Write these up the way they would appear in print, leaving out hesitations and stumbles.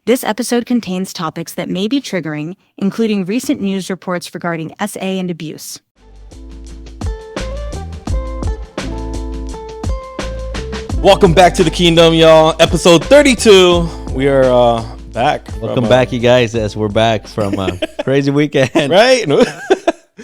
This episode contains topics that may be triggering, including recent news reports regarding SA and abuse. Welcome back to the Kingdom, y'all. Episode 32. We are back. Welcome back, you guys, as we're back from a crazy weekend. Right? You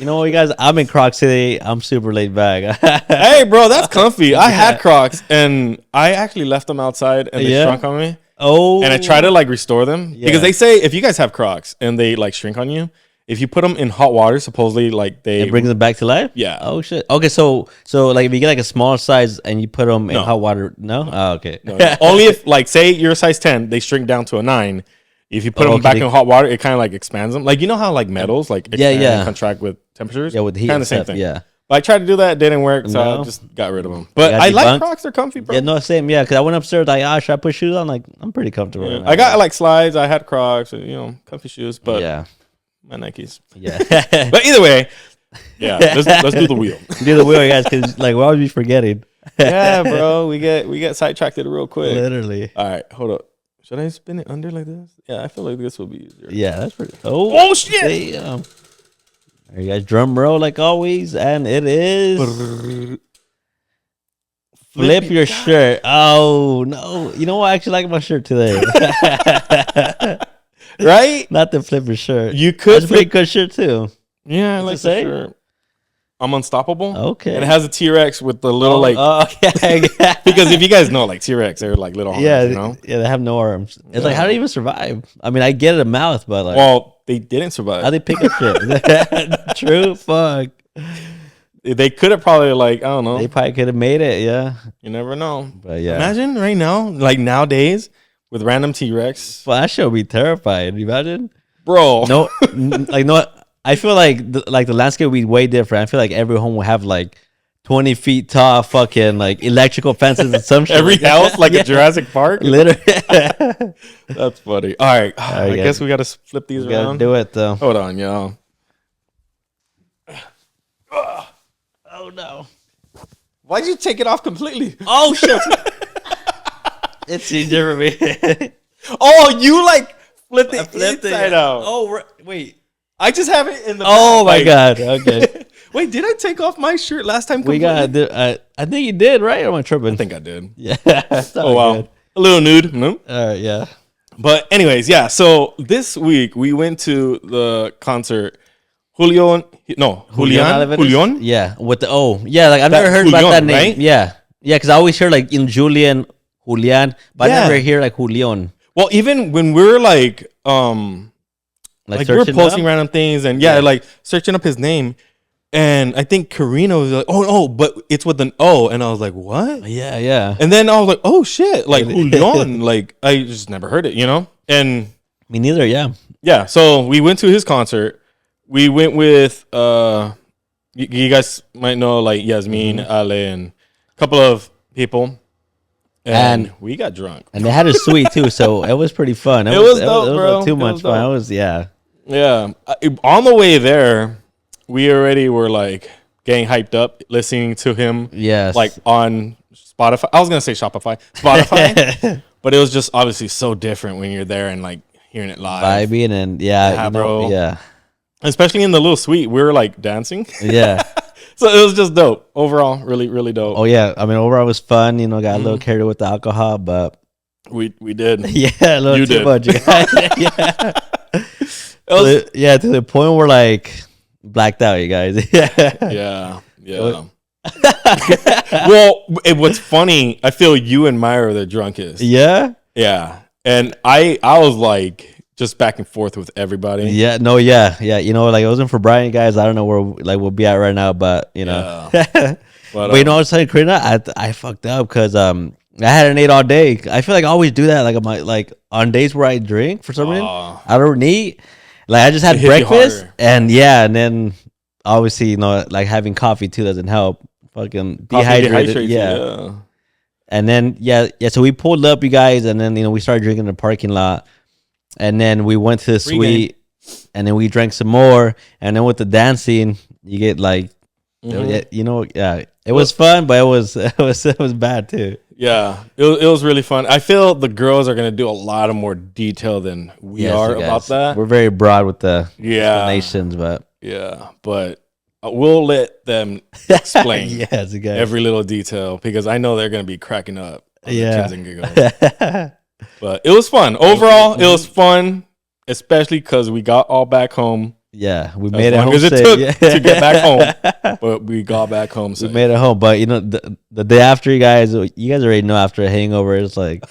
know what, you guys? I'm in Crocs today. I'm super laid back. Hey, bro, that's comfy. I had Crocs, and I actually left them outside, and they shrunk on me. Oh. And I try to, refstore them. Yeah. Because they say if you guys have Crocs and they, shrink on you, if you put them in hot water, supposedly, it brings them back to life? Yeah. Oh, shit. Okay, so if you get, a small size and you put them in hot water, no? Oh, okay. No. Only if, say, you're a size 10, they shrink down to a 9. If you put them back in hot water, it kind of expands them. You know how metals contract with temperatures? Yeah, with heat. Kind of the same thing. Yeah. But I tried to do that, it didn't work, so I just got rid of them. But I like Crocs; they're comfy, bro. Yeah, no, same. Yeah, because I went upstairs, should I put shoes on? I'm pretty comfortable. Yeah. I got slides. I had Crocs, comfy shoes. But my Nikes. Yeah. But either way, let's do the wheel. Do the wheel, guys, because we'll always be forgetting. Yeah, bro, we get sidetracked real quick. Literally. All right, hold up. Should I spin it under like this? Yeah, I feel like this will be easier. Yeah, that's pretty. Oh shit! Damn. There you guys, drum roll like always, and it is flip your shirt. Oh no! You know what? I actually like my shirt today. Right? Not the flip your shirt. You could That's a pretty good shirt too. Yeah, I like the shirt. I'm unstoppable. Okay. And it has a T-Rex with the little okay. Because if you guys know T-Rex, they're little arms, yeah, you know? Yeah, they have no arms. It's how do they even survive? I mean, I get a mouth, but well, they didn't survive. How they pick up shit? True. Fuck. They could have probably I don't know. They probably could have made it. Yeah. You never know. But yeah. Imagine right now, nowadays, with random T-Rex. Well, that shit would be terrified. You imagine, bro? No, no. I feel the landscape would be way different. I feel like every home will have 20 feet tall fucking electrical fences and some shit. Every house a Jurassic Park. Literally. That's funny. All right. I guess we got to flip these around. Do it though. Hold on, y'all. Oh no. Why'd you take it off completely? Oh shit. It's easier for me. Oh, you flipped it inside out. Oh, wait. I just have it in the Oh my god. Okay. Wait, did I take off my shirt last time? We got. I think you did, right? Or am I tripping? I think I did. Yeah. Oh wow. Good. A little nude. No. Yeah. But anyways, yeah. So this week we went to the concert. Julian. Yeah. With the I've never heard about that name. Right? Yeah. Yeah, because I always hear in Julian, but I never hear Julian. Well, even when we're we were posting random things and searching up his name, and I think Karina was like, "Oh, but it's with an O," and I was like, "What?" Yeah. And then I was like, "Oh shit!" Julian, I just never heard it, And me neither. Yeah. Yeah. So we went to his concert. We went with you guys might know Yasmin, Ale, and a couple of people. And we got drunk. And they had a suite too, so it was pretty fun. It was dope, bro. Too much fun. It was, yeah. Yeah. On the way there, we already were getting hyped up, listening to him. Yes. On Spotify. I was gonna say Spotify, but it was just obviously so different when you're there and hearing it live. Vibing and bro. Yeah. Especially in the little suite, we were dancing. Yeah. So it was just dope. Overall, really, really dope. Oh yeah, I mean overall it was fun. Got a little carried with the alcohol, but we did. Yeah, a little you too did. much. Yeah. To the point where blacked out, you guys. Yeah. Well, what's funny, I feel you and Maya are the drunkest. Yeah. Yeah, and I was just back and forth with everybody. Yeah, no, yeah. It wasn't for Bryan, guys. I don't know where we'll be at right now, but Yeah. But I was telling Karina, I fucked up because I hadn't ate all day. I feel I always do that. On days where I drink for some reason, I don't eat. I just had breakfast and then obviously having coffee too doesn't help. Fucking dehydrated. Yeah. And then so we pulled up, you guys, and then we started drinking in the parking lot. And then we went to the suite, and then we drank some more. And then with the dancing, you get it was fun, but it was bad too. Yeah, it was really fun. I feel the girls are gonna do a lot of more detail than we are you guys. about that. We're very broad with the explanations, but but we'll let them explain yes, you guys. every little detail because I know they're gonna be cracking up. On the Yeah. Kids and Giggles. But it was fun. Overall, it was fun, especially because we got all back home. Yeah, we made it As home. long as it safe. took to get back home, but we got back home We safe. made it home, but you know the day after, you guys already know after a hangover, it's like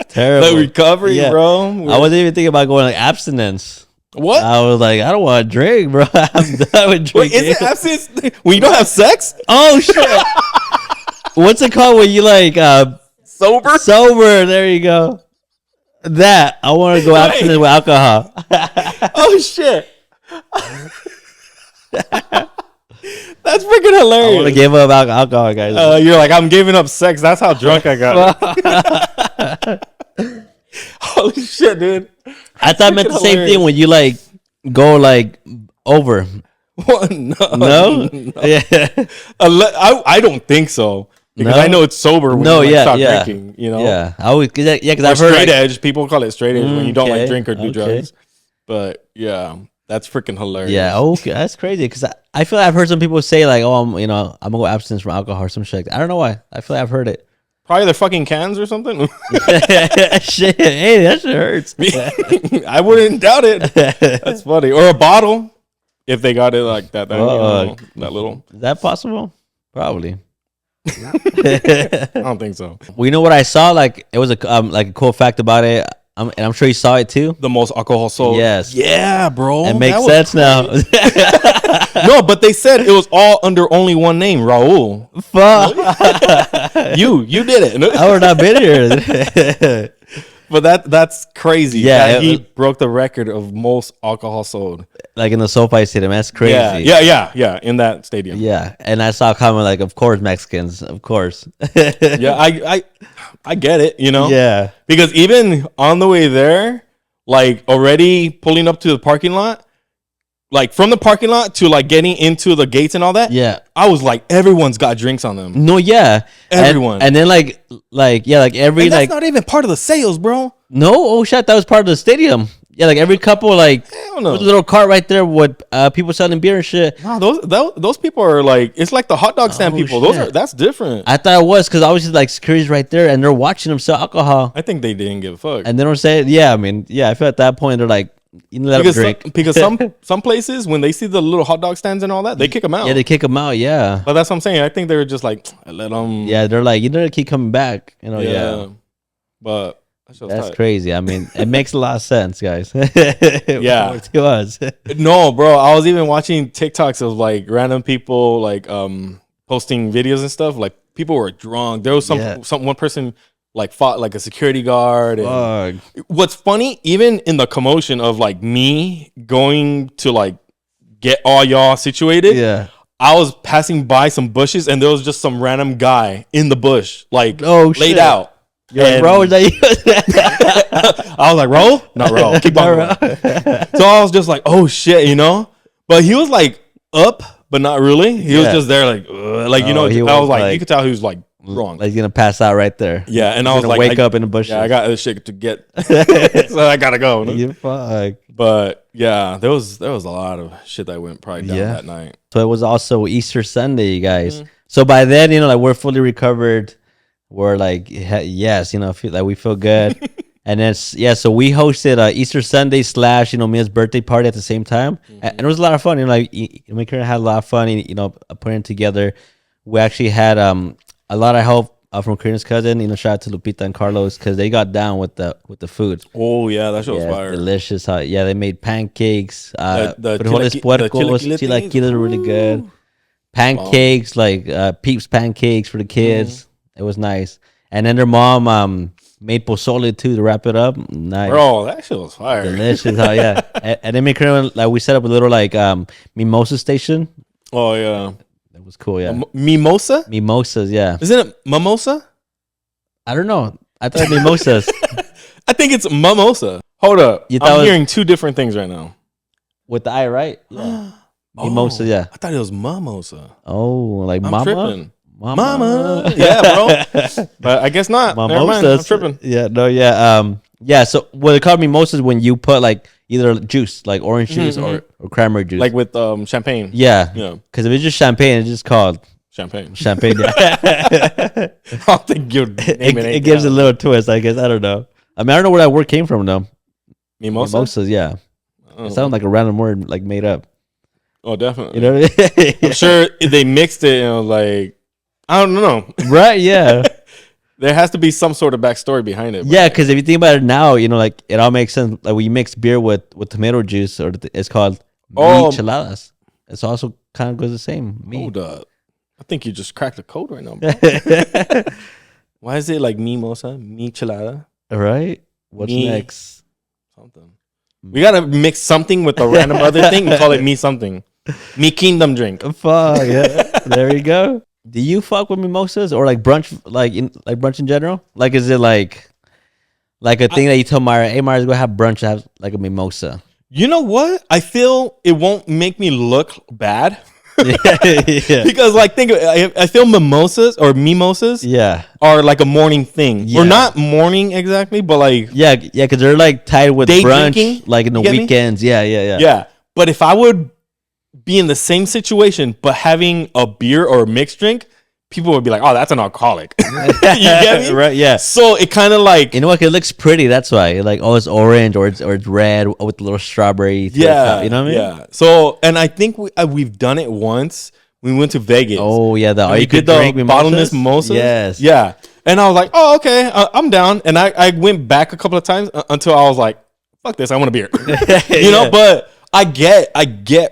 terrible. The recovery, Yeah. bro. I wasn't even thinking about going like abstinence. What? I was like, I don't want to drink, bro. I'm done with drinking. Wait, is it abstinence when you don't have sex? Oh shit! What's it called when you like Sober? sober? There you go. That I want to go abstinent with alcohol. Oh shit! That's freaking I hilarious. want to give up alcohol, guys. You're like, I'm giving up sex. That's how drunk I got. Holy shit, dude. I thought I meant the same hilarious. thing when you like go like over. What? No. No? Yeah. I don't think so. Because No? I know it's sober when you stop drinking, you know? Yeah. I always, because Or I've heard straight like, edge. People call it straight edge when you don't like okay, drink or do okay. drugs. But yeah, that's freaking hilarious. yeah, okay, that's crazy. Because I feel like I've heard some people say like, oh, I'm gonna go abstinence from alcohol or some shit. Like that. I don't know why. I feel like I've heard it. Probably their fucking cans or something. Shit, hey, that shit hurts. I wouldn't doubt it. That's funny. Or a bottle. If they got it like that, that little. Is that possible? Probably. I don't think so. Well, you know what I saw? Like it was a cool fact about it, and I'm sure you saw it too. The most alcohol sold. Yes. Yeah, bro. It makes That was sense now. No, but they said it was all under only one name, Raul. Fuck. You did it. I would not been here. But that's crazy. Yeah, That he broke the record of most alcohol sold. Like in the SoFi Stadium, that's crazy. Yeah. In that stadium. Yeah, and I saw a comment like, "Of course, Mexicans, of course." Yeah, I get it. You know. Yeah. Because even on the way there, like already pulling up to the parking lot, like from the parking lot to like getting into the gates and all that. Yeah. I was like, everyone's got drinks on them. No, yeah. Everyone. And then like every And that's like not even part of the sales, bro. no, oh shit, that was part of the stadium. Yeah, like every couple like Hell no. with a little cart right there with people selling beer and shit. No, those people are like, it's like the hot dog stand Oh, people. shit. That's different. I thought it was because obviously like security's right there and they're watching them sell alcohol. I think they didn't give a fuck. And they don't say, yeah, I mean, yeah, I feel at that point they're like, you let them drink. Because some places, when they see the little hot dog stands and all that, they kick them out. Yeah, they kick them out, yeah. But that's what I'm saying. I think they were just like, let them. Yeah, they're like, you know, keep coming back. You know, yeah. But that's crazy. I mean, it makes a lot of sense, guys. Yeah. To us. No, bro. I was even watching TikToks of like random people like posting videos and stuff. Like people were drunk. There was one person like fought like a security guard. And what's funny, even in the commotion of like me going to like get all y'all situated, Yeah. I was passing by some bushes and there was just some random guy in the bush, like laid shit. out. You're like, bro, is that you? I was like, roll? Not roll. Keep on rolling. So I was just like, oh shit, you know? But he was like up, but not really. He was just there like, you know, I was like, you could tell he was like wrong. Like he's gonna pass out right there. Yeah, and I was like, wake up in the bushes. Yeah, I got this shit to get, so I gotta go. You fuck. But yeah, there was a lot of shit that went probably down that night. So it was also Easter Sunday, you guys. So by then, you know, like we're fully recovered. We're like, yes, you know, feel like we feel good. And then so we hosted Easter Sunday / Mia's birthday party at the same time, and it was a lot of fun. You know, like we kind of had a lot of fun. You know, putting it together. We actually had a lot of help from Karina's cousin. You know, shout out to Lupita and Carlos because they got down with the food. Oh yeah, that shit was fire. Delicious. They made pancakes. The chilaquiles were really good. Pancakes, like Peeps pancakes for the kids. It was nice. And then their mom made pozole too to wrap it up. Nice. Bro, that shit was fire. Delicious. Yeah. And then we set up a little like mimosa station. Oh yeah. It was cool, yeah. Mimosa? Mimosas, yeah. Isn't it mimosa? I don't know. I thought mimosas. I think it's mimosa. Hold up. I'm hearing two different things right now. With the I, right? Yeah. Mimosa, yeah. I thought it was mimosa. Oh, like I'm mama? tripping. Mama. Yeah, bro. But I guess not. Never mind. I'm tripping. Yeah, no, yeah. Yeah, so what they call mimosas when you put like either juice, like orange juice or cranberry juice. Like with champagne. Yeah. Yeah. Because if it's just champagne, it's just called Champagne. champagne. Yeah. I don't think you're it gives a little twist, I guess. I don't know. I mean, I don't know where that word came from, though. Mimosas, yeah. It sounds like a random word, like made up. Oh, definitely. You know what I mean? I'm sure they mixed it and like, I don't know. Right, yeah. There has to be some sort of backstory behind it. Yeah, because if you think about it now, you know, like it all makes sense. Like when you mix beer with tomato juice, or it's called micheladas. It's also kind of goes the same. Hold up. I think you just cracked the code right now, bro. Why is it like mimosa, michelada? Right? What's next? Something. We gotta mix something with a random other thing and call it me something. Me kingdom drink. Fuck yeah. There you go. Do you fuck with mimosas or like brunch, like brunch in general? Like, is it like a thing that you tell Myra, hey, Myra's go have brunch, have like a mimosa? You know what? I feel it won't make me look bad. Yeah. Because like I feel mimosas are like a morning thing. Yeah. Or not morning exactly, but like yeah, because they're like tied with day brunch, drinking, like in the weekends. Yeah. But if I would be in the same situation but having a beer or a mixed drink, people would be like, oh, that's an alcoholic. You get me? Right, yeah. So it kind of like, you know what, it looks pretty, that's why. Like, oh, it's orange or it's red with a little strawberry. Yeah, you know what I mean? Yeah. So, and I think we've done it once. We went to Vegas. Oh yeah, you could drink bottomless mimosas. Yes. Yeah. And I was like, oh, okay, I'm down. And I went back a couple of times until I was like, fuck this, I want a beer. You know, but I get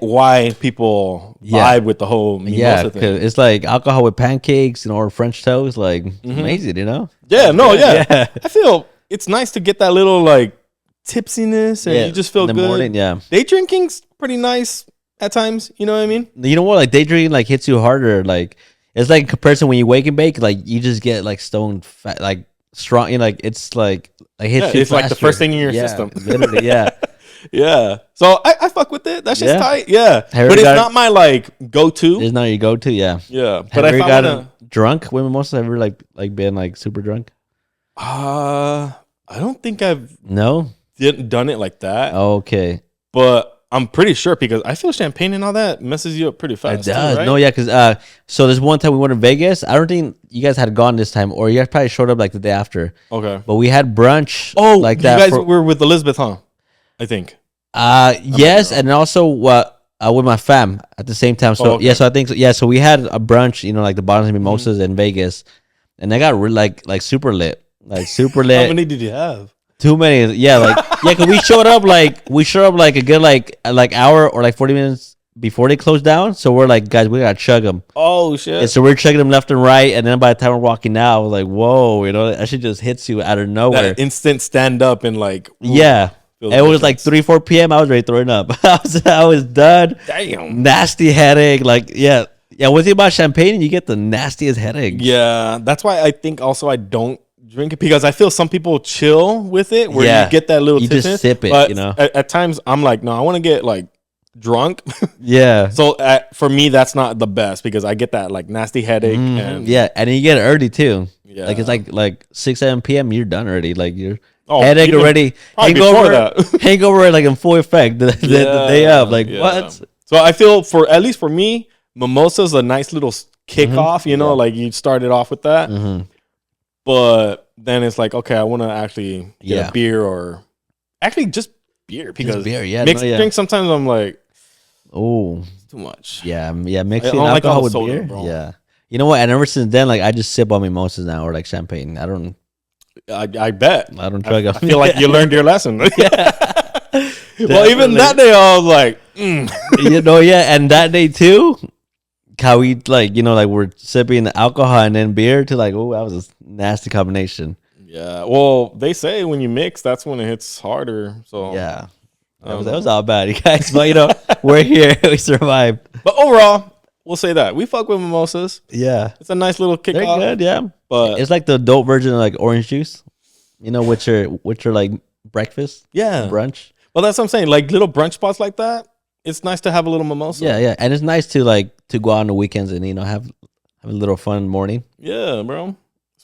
why people vibe with the whole mimosa thing. It's like alcohol with pancakes, you know, or French toast. Like, amazing, you know? Yeah, no, yeah. I feel it's nice to get that little like tipsiness and you just feel in the good. Morning, yeah. Day drinking's pretty nice at times, you know what I mean? You know what? Like, day drinking like hits you harder. Like, it's like in comparison when you wake and bake, like you just get like stoned fat, like strong, you know, like it's like hits you it's like the first thing in your system. Literally, yeah. Yeah. So I fuck with it. That's just tight. Yeah. But it's not my like go-to. It's not your go-to, yeah. Yeah. But if I got drunk with mimosas, have you ever like been like super drunk? I don't think I've done it like that. Okay. But I'm pretty sure because I feel champagne and all that messes you up pretty fast. It does. Too, right? No, yeah, because so there's one time we went to Vegas. I don't think you guys had gone this time, or you guys probably showed up like the day after. Okay. But we had brunch. Oh, like you that. guys were with Elizabeth, huh? I think. Yes, and also with my fam at the same time. So so I think so we had a brunch, you know, like the bottoms and mimosas in Vegas, and I got like super lit, like super lit. How many did you have? Too many, yeah, because we showed up like a good like hour or like 40 minutes before they closed down. So we're like, guys, we gotta chug them. Oh shit! And so we're chugging them left and right, and then by the time we're walking out, we're like, whoa, you know, that shit just hits you out of nowhere. That instant stand up and like, yeah. It was like 3-4 p.m. I was ready throwing up. I was done. Damn. Nasty headache. Like, yeah. One thing about champagne, and you get the nastiest headache. Yeah. That's why I think also I don't drink it, because I feel some people chill with it where you get that little you just sip it, but you know. At times I'm like, no, I want to get like drunk. Yeah. So for me, that's not the best because I get that like nasty headache. And and you get it early too. Yeah. Like it's like 6-7 p.m. You're done already. Like you're headache already. Hangover like in full effect the day of. Like what? So I feel at least for me, mimosa's a nice little kickoff. You know, like you started off with that. But then it's like, okay, I want to actually get a beer or actually just beer because just beer, mixed drinks sometimes I'm like, oh, too much. Yeah, mixing alcohol with beer. Bro. Yeah, you know what? And ever since then, like I just sip on mimosas now or like champagne. I bet. I don't try. I feel like you learned your lesson. Well, even that day I was like, you know, and that day too. How we like, you know, like we're sipping alcohol and then beer to like, oh, that was a nasty combination. Yeah. Well, they say when you mix, that's when it hits harder. So yeah, that was all bad, you guys. But you know, we're here, we survived. But overall, we'll say that we fuck with mimosas. Yeah, it's a nice little kickoff. They're good, yeah. But it's like the adult version of like orange juice, you know, which are like breakfast, brunch. Well, that's what I'm saying. Like little brunch spots like that. It's nice to have a little mimosa. Yeah, and it's nice to like to go out on the weekends and you know have have a little fun morning. Yeah, bro.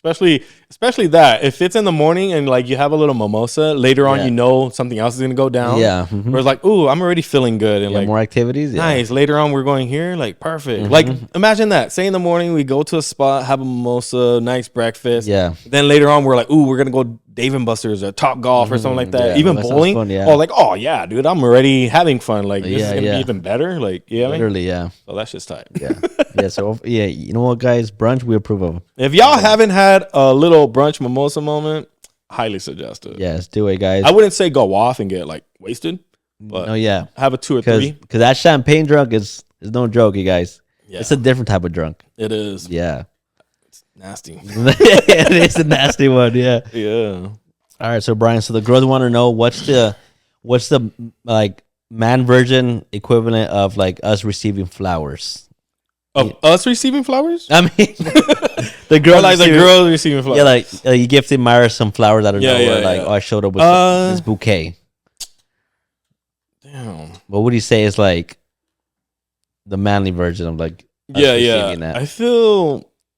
Especially that if it's in the morning and like you have a little mimosa later on, you know something else is gonna go down. Yeah, where it's like, ooh, I'm already feeling good and like more activities. Nice. Later on, we're going here, like perfect. Like imagine that. Say in the morning we go to a spot, have a mimosa, nice breakfast. Yeah. Then later on we're like, ooh, we're gonna go Dave and Buster's or Top Golf or something like that. Yeah, Even that sounds bowling. fun, yeah. Oh, like yeah, dude, I'm already having fun. Like this is gonna be even better. Like literally, yeah. So that's just tight. Yeah. Yeah. So yeah, you know what, guys, brunch we approve of. If y'all haven't had a little brunch mimosa moment, highly suggested. Yes, do it, guys. I wouldn't say go off and get like wasted, but have a 2 or 3. Because that champagne drunk is no joke, you guys. Yeah. It's a different type of drunk. It is. Yeah. It's nasty. It is a nasty one. Yeah. Yeah. All right, so Bryan, so the girls want to know what's the like man version equivalent of like us receiving flowers. Of us receiving flowers? I mean, the girls receiving flowers. Yeah, like you gifted Myra some flowers out of nowhere. Like, yeah. oh, I showed up with this bouquet. Damn. What would you say is like the manly version of like? Yeah. That?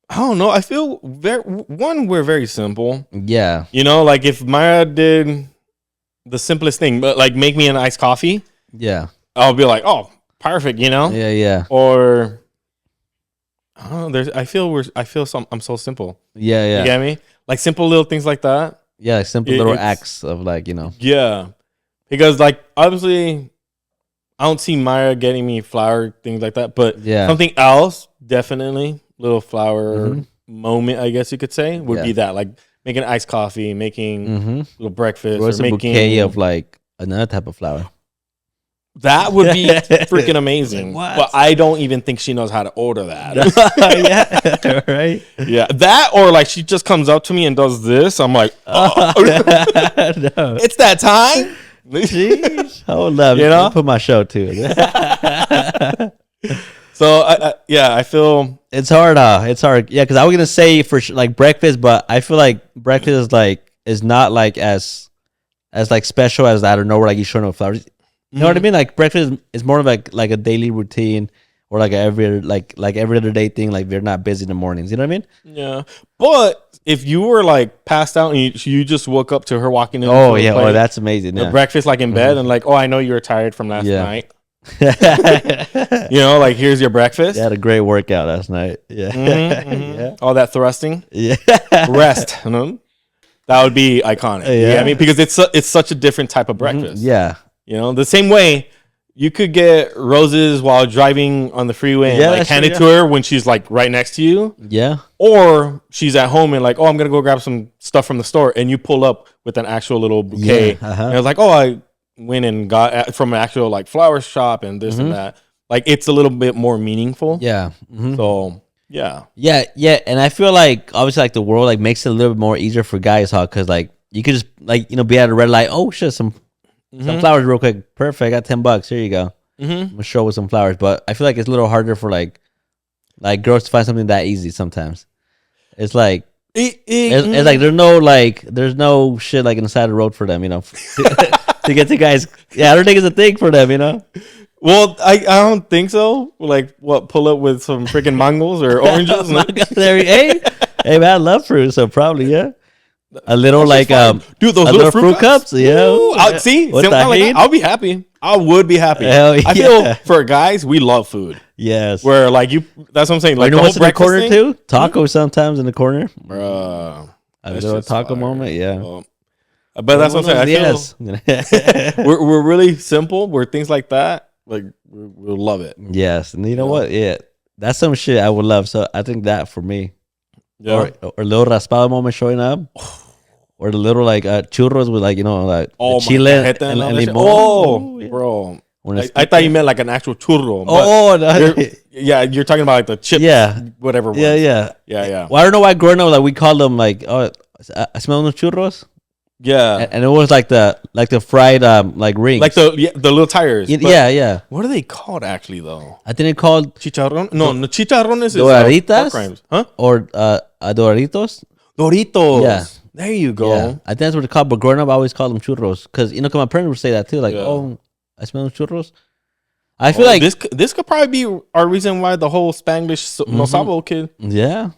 I don't know. I feel we're very simple. Yeah. You know, like if Myra did the simplest thing, but like make me an iced coffee. Yeah. I'll be like, oh, perfect. You know. Yeah. Or. I don't know. I'm so simple. Yeah. You get me? Like simple little things like that. Yeah, like simple little acts of like, you know. Yeah. Because like obviously I don't see Myra getting me flower things like that, but something else definitely little flower moment, I guess you could say, would be that like making iced coffee, making little breakfast, or making a bouquet of like another type of flower. That would be freaking amazing. But I don't even think she knows how to order that. Yeah, right. Yeah, that or like she just comes up to me and does this. I'm like, oh. No. It's that time. Jeez, hold up. You know, put my show too. So I feel it's hard. It's hard. Yeah, because I was gonna say for like breakfast, but I feel like breakfast is not like as like special as I don't know where like you showing up flowers. You know what I mean? Like breakfast is more of like a daily routine or like every other day thing. Like they're not busy in the mornings. You know what I mean? Yeah. But if you were like passed out and you just woke up to her walking in, that's amazing. Yeah. Breakfast like in bed and like, oh, I know you were tired from last night. You know, like here's your breakfast. You had a great workout last night. Yeah. Yeah. All that thrusting. Yeah. Rest. That would be iconic. Yeah. I mean, because it's such a different type of breakfast. Yeah. You know, the same way you could get roses while driving on the freeway and like hand it to her when she's like right next to you. Yeah. Or she's at home and like, oh, I'm going to go grab some stuff from the store. And you pull up with an actual little bouquet. Yeah, And I was like, oh, I went and got from an actual like flower shop and this and that. Like it's a little bit more meaningful. Yeah. So yeah. Yeah. And I feel like obviously like the world like makes it a little bit more easier for guys, huh? Because like you could just like, you know, be at a red light. Oh, shit, some flowers real quick. Perfect. I got $10. Here you go. I'm gonna show with some flowers. But I feel like it's a little harder for like girls to find something that easy sometimes. It's like it's like there's no shit like inside the road for them, you know. To get to guys. Yeah, I don't think it's a thing for them, you know. Well, I don't think so. Like what, pull up with some freaking mangoes or oranges? Hey man, I love fruit, so probably a little like dude, those little fruit cups. Yeah. See, I'll be happy. I would be happy. Hell yeah. I feel for guys, we love food. Yes. Where like that's what I'm saying. Like you know what's in the corner thing? too? Tacos sometimes in the corner. Bruh. A little taco moment, yeah. But that's what I'm saying. I feel we're really simple. We're things like that. Like we'll love it. Yes, and you know what? Yeah, that's some shit I would love. So I think that for me, or a little raspado moment showing up, or the little like churros with like, you know, like chile and limon. Oh, bro. I thought you meant like an actual churro. You're talking about like the chips. Yeah, whatever. Yeah. Well, I don't know why growing up like we called them like, oh, I smell those churros. Yeah, and it was like the fried like rings, like the little tires. Yeah. What are they called actually though? I think it's called chicharrón. No, chicharrones is Doraditas, huh? Or Doritos. Doritos. Yeah, there you go. Yeah. I think that's what it's called. But growing up, I always called them churros because you know, my parents would say that too. Like, oh, I smell churros. I feel like this could probably be our reason why the whole Spanglish no sabo kid. Yeah,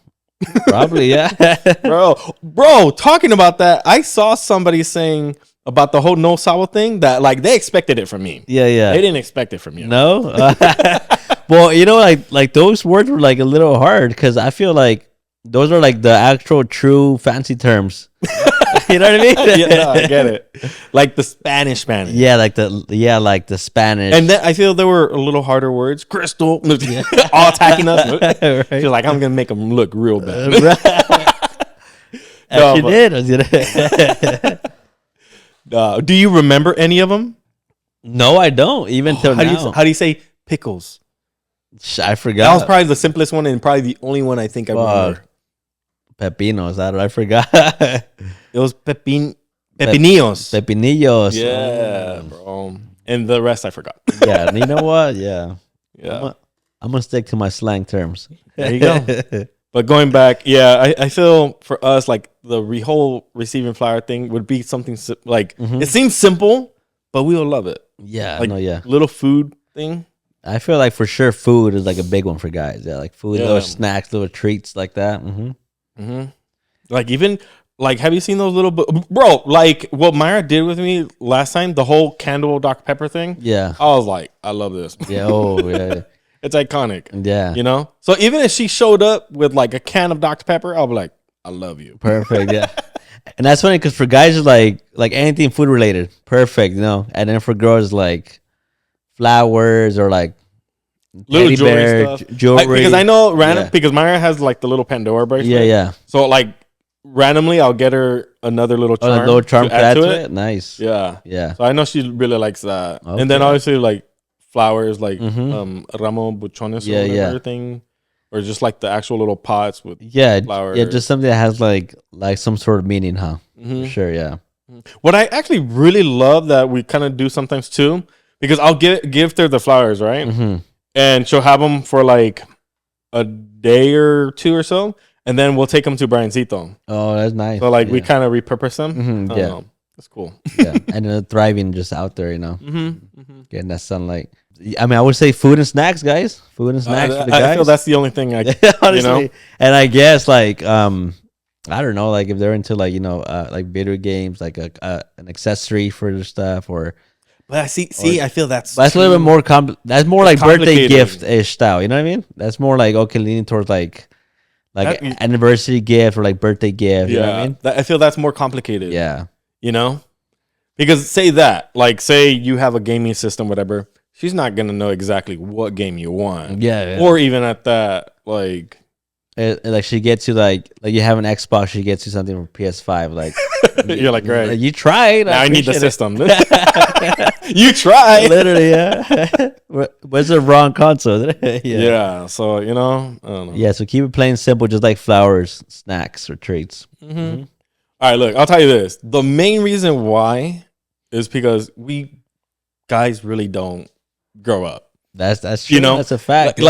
probably. Yeah, bro. Talking about that, I saw somebody saying about the whole no sabo thing that like they expected it from me. yeah. They didn't expect it from you. No. Well, like those words were like a little hard because I feel like those are like the actual true fancy terms. You know what I mean? Yeah, no, I get it. Like the Spanish. Yeah, like the Spanish. And then I feel there were a little harder words. Crystal, all attacking us. Right. I feel like I'm gonna make them look real bad. No, she did. Do you remember any of them? No, I don't. Even till now. How do you say pickles? I forgot. That was probably the simplest one and probably the only one I think I remember. Pepinos. I forgot. It was pepinillos. Pepinillos. Yeah, bro. And the rest I forgot. Yeah, you know what? Yeah. Yeah. I'm gonna stick to my slang terms. There you go. But going back, yeah, I feel for us like the whole receiving flower thing would be something like it seems simple, but we will love it. Yeah, like yeah. Little food thing. I feel like for sure food is like a big one for guys. Yeah, like food, little snacks, little treats like that. Like even like, have you seen those little bro? Like what Myra did with me last time, the whole candle Dr. Pepper thing. Yeah, I was like, I love this. Yeah. Oh yeah. It's iconic. Yeah. You know? So even if she showed up with like a can of Dr. Pepper, I'll be like, I love you. Perfect. Yeah. And that's funny because for guys, it's like anything food related. Perfect. You know? And then for girls, like flowers or like little jewelry stuff. Jewelry. Because I know because Myra has like the little Pandora bracelet. Yeah, yeah. So like randomly I'll get her another little charm. A little charm to add to it. Nice. Yeah. Yeah. So I know she really likes that. Okay. And then obviously like flowers like ramo buchones or whatever thing, or just like the actual little pots with flowers. Yeah, just something that has like some sort of meaning, huh? For sure, yeah. What I actually really love that we kind of do sometimes too, because I'll give her the flowers, right? And she'll have them for like a day or two or so, and then we'll take them to Briancito. Oh, that's nice. So like we kind of repurpose them. Yeah. That's cool. Yeah, and thriving just out there, you know, getting that sunlight. I mean, I would say food and snacks, guys. Food and snacks for the guys. I feel that's the only thing I, honestly. You know? And I guess like I don't know, like if they're into like like video games, like an accessory for their stuff, or. But I see, I feel that's a little bit more that's more like birthday gift ish style. You know what I mean? That's more like leaning towards like anniversary gift or like birthday gift. You know what I mean? I feel that's more complicated. Yeah. You know, because say you have a gaming system, whatever. She's not gonna know exactly what game you want. Yeah. Or even at that, like she gets you like you have an Xbox, she gets you something from PS5. Like you're like, right. You tried. Now I need the system. You tried. Literally, yeah. Where's the wrong console? Yeah. So you know, I don't know. Yeah. So keep it plain simple, just like flowers, snacks, or treats. All right, look, I'll tell you this. The main reason why is because we guys really don't grow up. That's true. You know, that's a fact.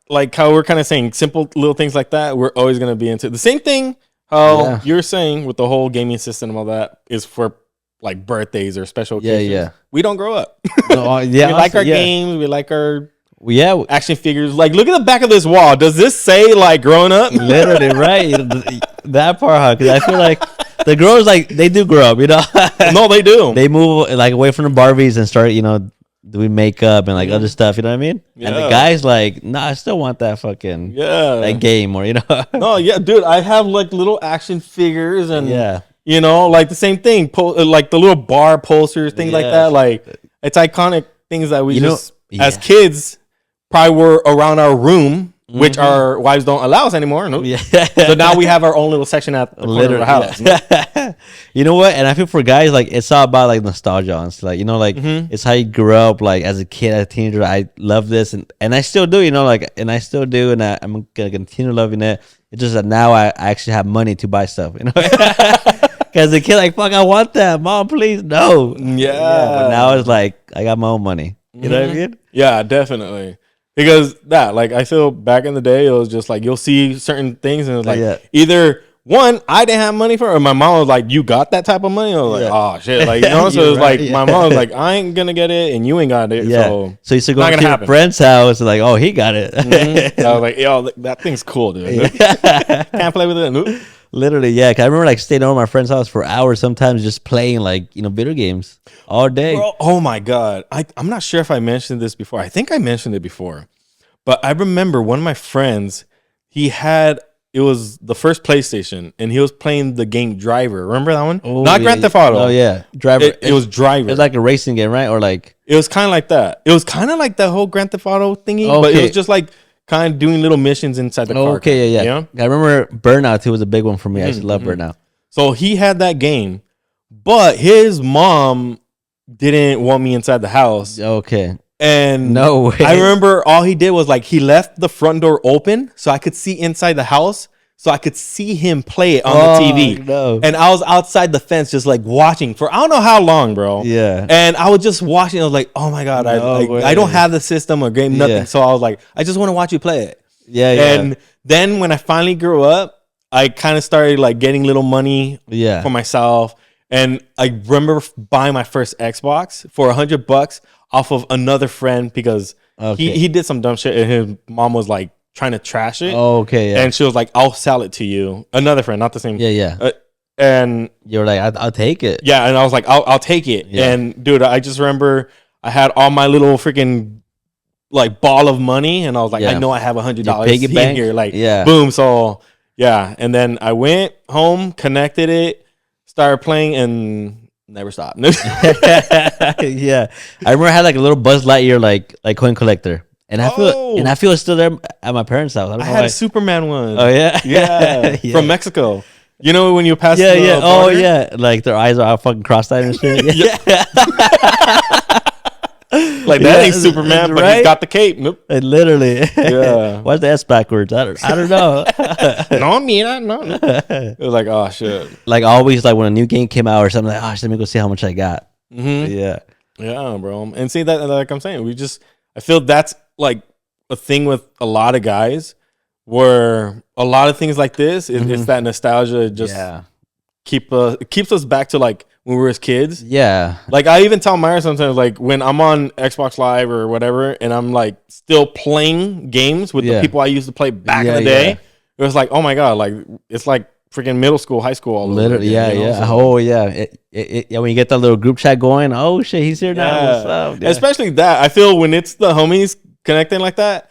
Like how we're kind of saying simple little things like that. We're always going to be into the same thing. How you're saying with the whole gaming system and all that is for like birthdays or special occasions. Yeah. We don't grow up. No, we like our games. We like our action figures. Like, look at the back of this wall. Does this say like growing up? Literally, right? That part, huh? Because I feel like the girls, like, they do grow up, you know? No, they do. They move like away from the Barbies and start, you know, doing makeup and like other stuff, you know what I mean? Yeah. And the guys like, nah, I still want that fucking that game, or you know. No, yeah, dude, I have like little action figures and you know, like the same thing, like the little bar posters, things like that. Like it's iconic things that we as kids probably were around our room, which our wives don't allow us anymore. Nope. Yeah. So now we have our own little section at the corner of the house. Yeah. You know what? And I feel for guys, like it's all about like nostalgia. And like, you know, like it's how you grew up, like as a kid, as a teenager. I love this, and I still do. You know, like, and I still do, and I'm gonna continue loving it. It's just that now I actually have money to buy stuff. You know, because the kid like, fuck, I want that, mom, please, no. Yeah. But now it's like I got my own money. You know what I mean? Yeah, definitely. Because that, like, I feel back in the day, it was just like you'll see certain things, and it's like either one, I didn't have money for it. Or my mom was like, you got that type of money? I was like, oh shit. Like, you know, so it was right, like my mom was like, I ain't gonna get it and you ain't got it. Yeah. So you used to go to your friend's house and like, oh, he got it. I was like, yo, that thing's cool, dude. Can't play with it. Nope. Literally, yeah. 'Cause I remember like staying over at my friend's house for hours, sometimes just playing like video games all day. Bro, oh my god, I'm not sure if I mentioned this before. I think I mentioned it before, but I remember one of my friends. It was the first PlayStation, and he was playing the game Driver. Remember that one? Oh, Not Grand Theft Auto. Oh yeah, Driver. It was Driver. It was like a racing game, right? Or like it was kind of like that. It was kind of like the whole Grand Theft Auto thingy, but it was just like kind of doing little missions inside the car. Okay, yeah. I remember Burnout too was a big one for me. I used to love Burnout. So he had that game, but his mom didn't want me inside the house. Okay. And no way. I remember all he did was like he left the front door open so I could see inside the house, so I could see him play it on the TV. No. And I was outside the fence just like watching for I don't know how long, bro. Yeah. And I was just watching. I was like, oh my god, I don't have the system or game, nothing. Yeah. So I was like, I just want to watch you play it. Yeah. And then when I finally grew up, I kind of started like getting little money for myself. And I remember buying my first Xbox for $100 off of another friend because he did some dumb shit and his mom was like trying to trash it. Okay, yeah. And she was like, I'll sell it to you. Another friend, not the same. Yeah. And you were like, I'll take it. Yeah, and I was like, I'll take it. Yeah. And dude, I just remember I had all my little freaking like ball of money, and I was like, I know I have $100 in here. Like, boom. So yeah, and then I went home, connected it, started playing, and never stopped. Yeah, I remember I had like a little Buzz Lightyear like coin collector. And I feel it's still there at my parents' house. I had a Superman one. Oh yeah, yeah, from Mexico. You know when you pass? Yeah. Oh yeah, like their eyes are all fucking cross-eyed and shit. Yeah. Like that ain't Superman, but he's got the cape. Nope. Literally. Yeah. Why's the S backwards? I don't know. No, mira, no. It was like, oh shit. Like always, like when a new game came out or something, like, let me go see how much I got. Mm-hmm. Yeah. Yeah, bro. And see that, like I'm saying, I feel that's like a thing with a lot of guys where a lot of things like this, it's that nostalgia just keeps us back to like when we were as kids. Yeah. Like I even tell Myra sometimes, like when I'm on Xbox Live or whatever, and I'm like still playing games with the people I used to play back in the day. It was like, oh my god, like it's like freaking middle school, high school, all literally, over again, yeah. So, oh yeah, when you get that little group chat going, oh shit, he's here now. What's up? Yeah. Especially that, I feel when it's the homies connecting like that.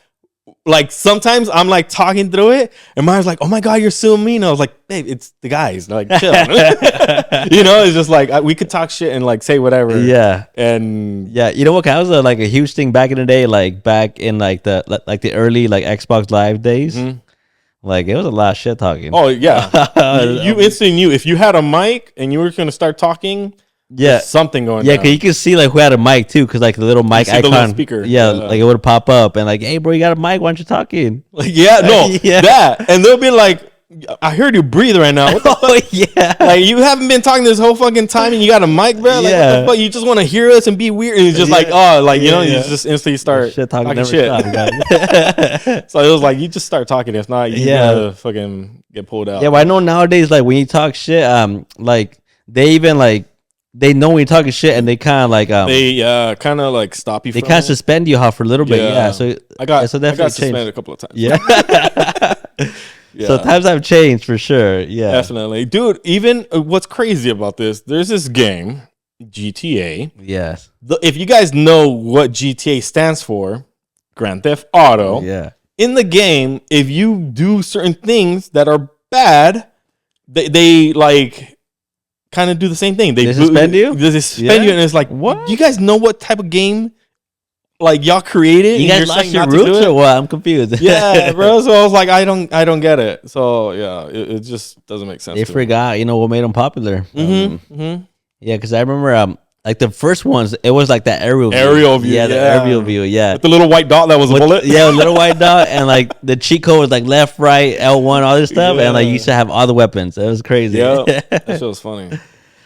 Like sometimes I'm like talking through it, and Myra's like, "Oh my god, you're so mean." I was like, "Babe, it's the guys. Like, chill." You know, it's just like we could talk shit and like say whatever. Yeah, and you know what? That was like a huge thing back in the day, like back in like the early like Xbox Live days. Mm-hmm. Like it was a lot of shit talking. Oh yeah, you instantly knew if you had a mic and you were gonna start talking. Yeah, something going. Yeah, because you can see like who had a mic too, because like the little mic icon, the little speaker. Yeah, like it would pop up and like, hey bro, you got a mic? Why aren't you talking? Like, that, and they'll be like, I heard you breathe right now. What the fuck? Yeah, like you haven't been talking this whole fucking time, and you got a mic, bro. Like, what the fuck? You just want to hear us and be weird, and it's just like, oh, like you know, you just instantly start shit talking shit. Stop, so it was like you just start talking. If not, you gotta fucking get pulled out. Yeah, but I know nowadays, like when you talk shit, like they even like. They know when you're talking shit, and they kind of like they kind of like stop you. They kind of suspend you for a little bit. Yeah, so I got definitely suspended a couple of times. Yeah. So times have changed for sure. Yeah, definitely, dude. Even what's crazy about this? There's this game, GTA. Yes. If you guys know what GTA stands for, Grand Theft Auto. Yeah. In the game, if you do certain things that are bad, they like. Kind of do the same thing. They suspend you. They suspend you, and it's like, what? You guys know what type of game like y'all created? You guys lost your roots or what? I'm confused. Yeah, bro. So I was like, I don't get it. So yeah, it just doesn't make sense. They forgot, what made them popular. Yeah, because I remember like the first ones, it was like that aerial view. Yeah, the aerial view. Yeah, with the little white dot that was a bullet. Yeah, a little white dot, and like the cheat code was like left, right, L1, all this stuff, and like you used to have all the weapons. It was crazy. Yeah, that shit was funny.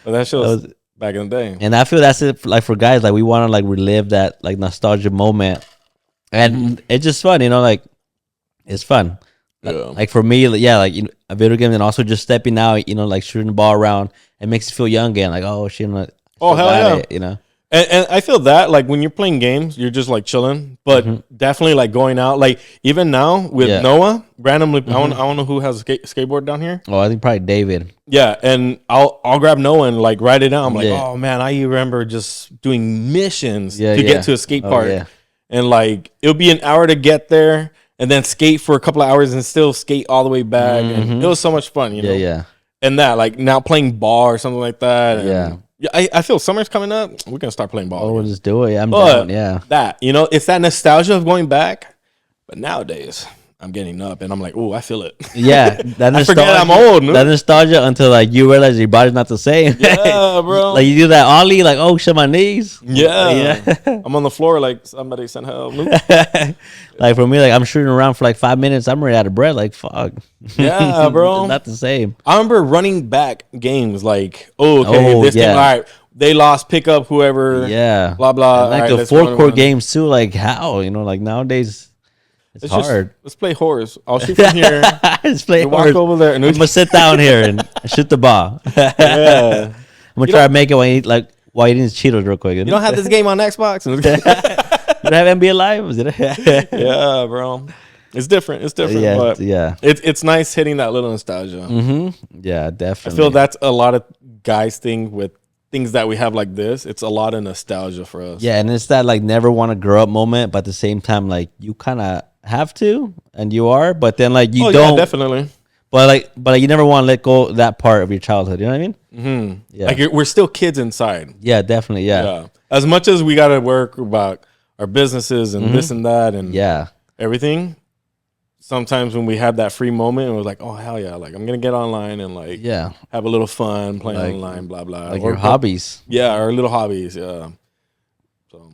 But that shit was back in the day. And I feel that's it. Like for guys, like we want to like relive that like nostalgia moment, and it's just fun, like it's fun. Like for me, like a video game, and also just stepping out, like shooting the ball around, it makes you feel young again. Like, oh shit, oh hell yeah, it, And I feel that like when you're playing games, you're just like chilling, but definitely like going out. Like even now with Noah, randomly, I don't know who has a skateboard down here. Oh, I think probably David. Yeah, and I'll grab Noah and like write it down. I'm like, oh man, I remember just doing missions to get to a skate park, and like it'll be an hour to get there, and then skate for a couple of hours and still skate all the way back. And it was so much fun, you know. Yeah. And that like now playing ball or something like that. And yeah. Yeah, I feel summer's coming up. We're gonna start playing ball. Oh, we'll just do it. I'm down. Yeah, that it's that nostalgia of going back. But nowadays, I'm getting up and I'm like, oh, I feel it. Yeah, that I forget I'm old. That nostalgia until like you realize your body's not the same. Yeah, bro. Like you do that ollie, like oh shit, my knees. Yeah. I'm on the floor like somebody sent help. Like for me, like I'm shooting around for like 5 minutes. I'm already out of breath. Like fuck. Yeah, bro. Not the same. I remember running back games like, this game, all right, they lost, pick up whoever. Yeah. Blah blah. And like the 4-core games too. Like how like nowadays. It's hard. Let's play horse. I'll shoot from here. Let's play horse. Walk over there. And I'm gonna sit down here and shoot the ball. Yeah. I'm gonna try to make it while eating Cheetos real quick. You don't have this game on Xbox? You don't have NBA Live? Was it? Yeah, bro. It's different. It's different. Yeah, but yeah. It's nice hitting that little nostalgia. Yeah, definitely. I feel that's a lot of guys thing with things that we have like this. It's a lot of nostalgia for us. Yeah, and it's that like never want to grow up moment, but at the same time, like you kind of have to, and you are, but then like you don't. Yeah, definitely. But you never want to let go of that part of your childhood. You know what I mean? Yeah. Like we're still kids inside. Yeah, definitely. Yeah. As much as we got to work about our businesses and this and that and everything. Sometimes when we have that free moment, we're like, oh hell yeah! Like I'm gonna get online and like have a little fun playing online, blah blah. Like your hobbies. Yeah, our little hobbies. Yeah. So,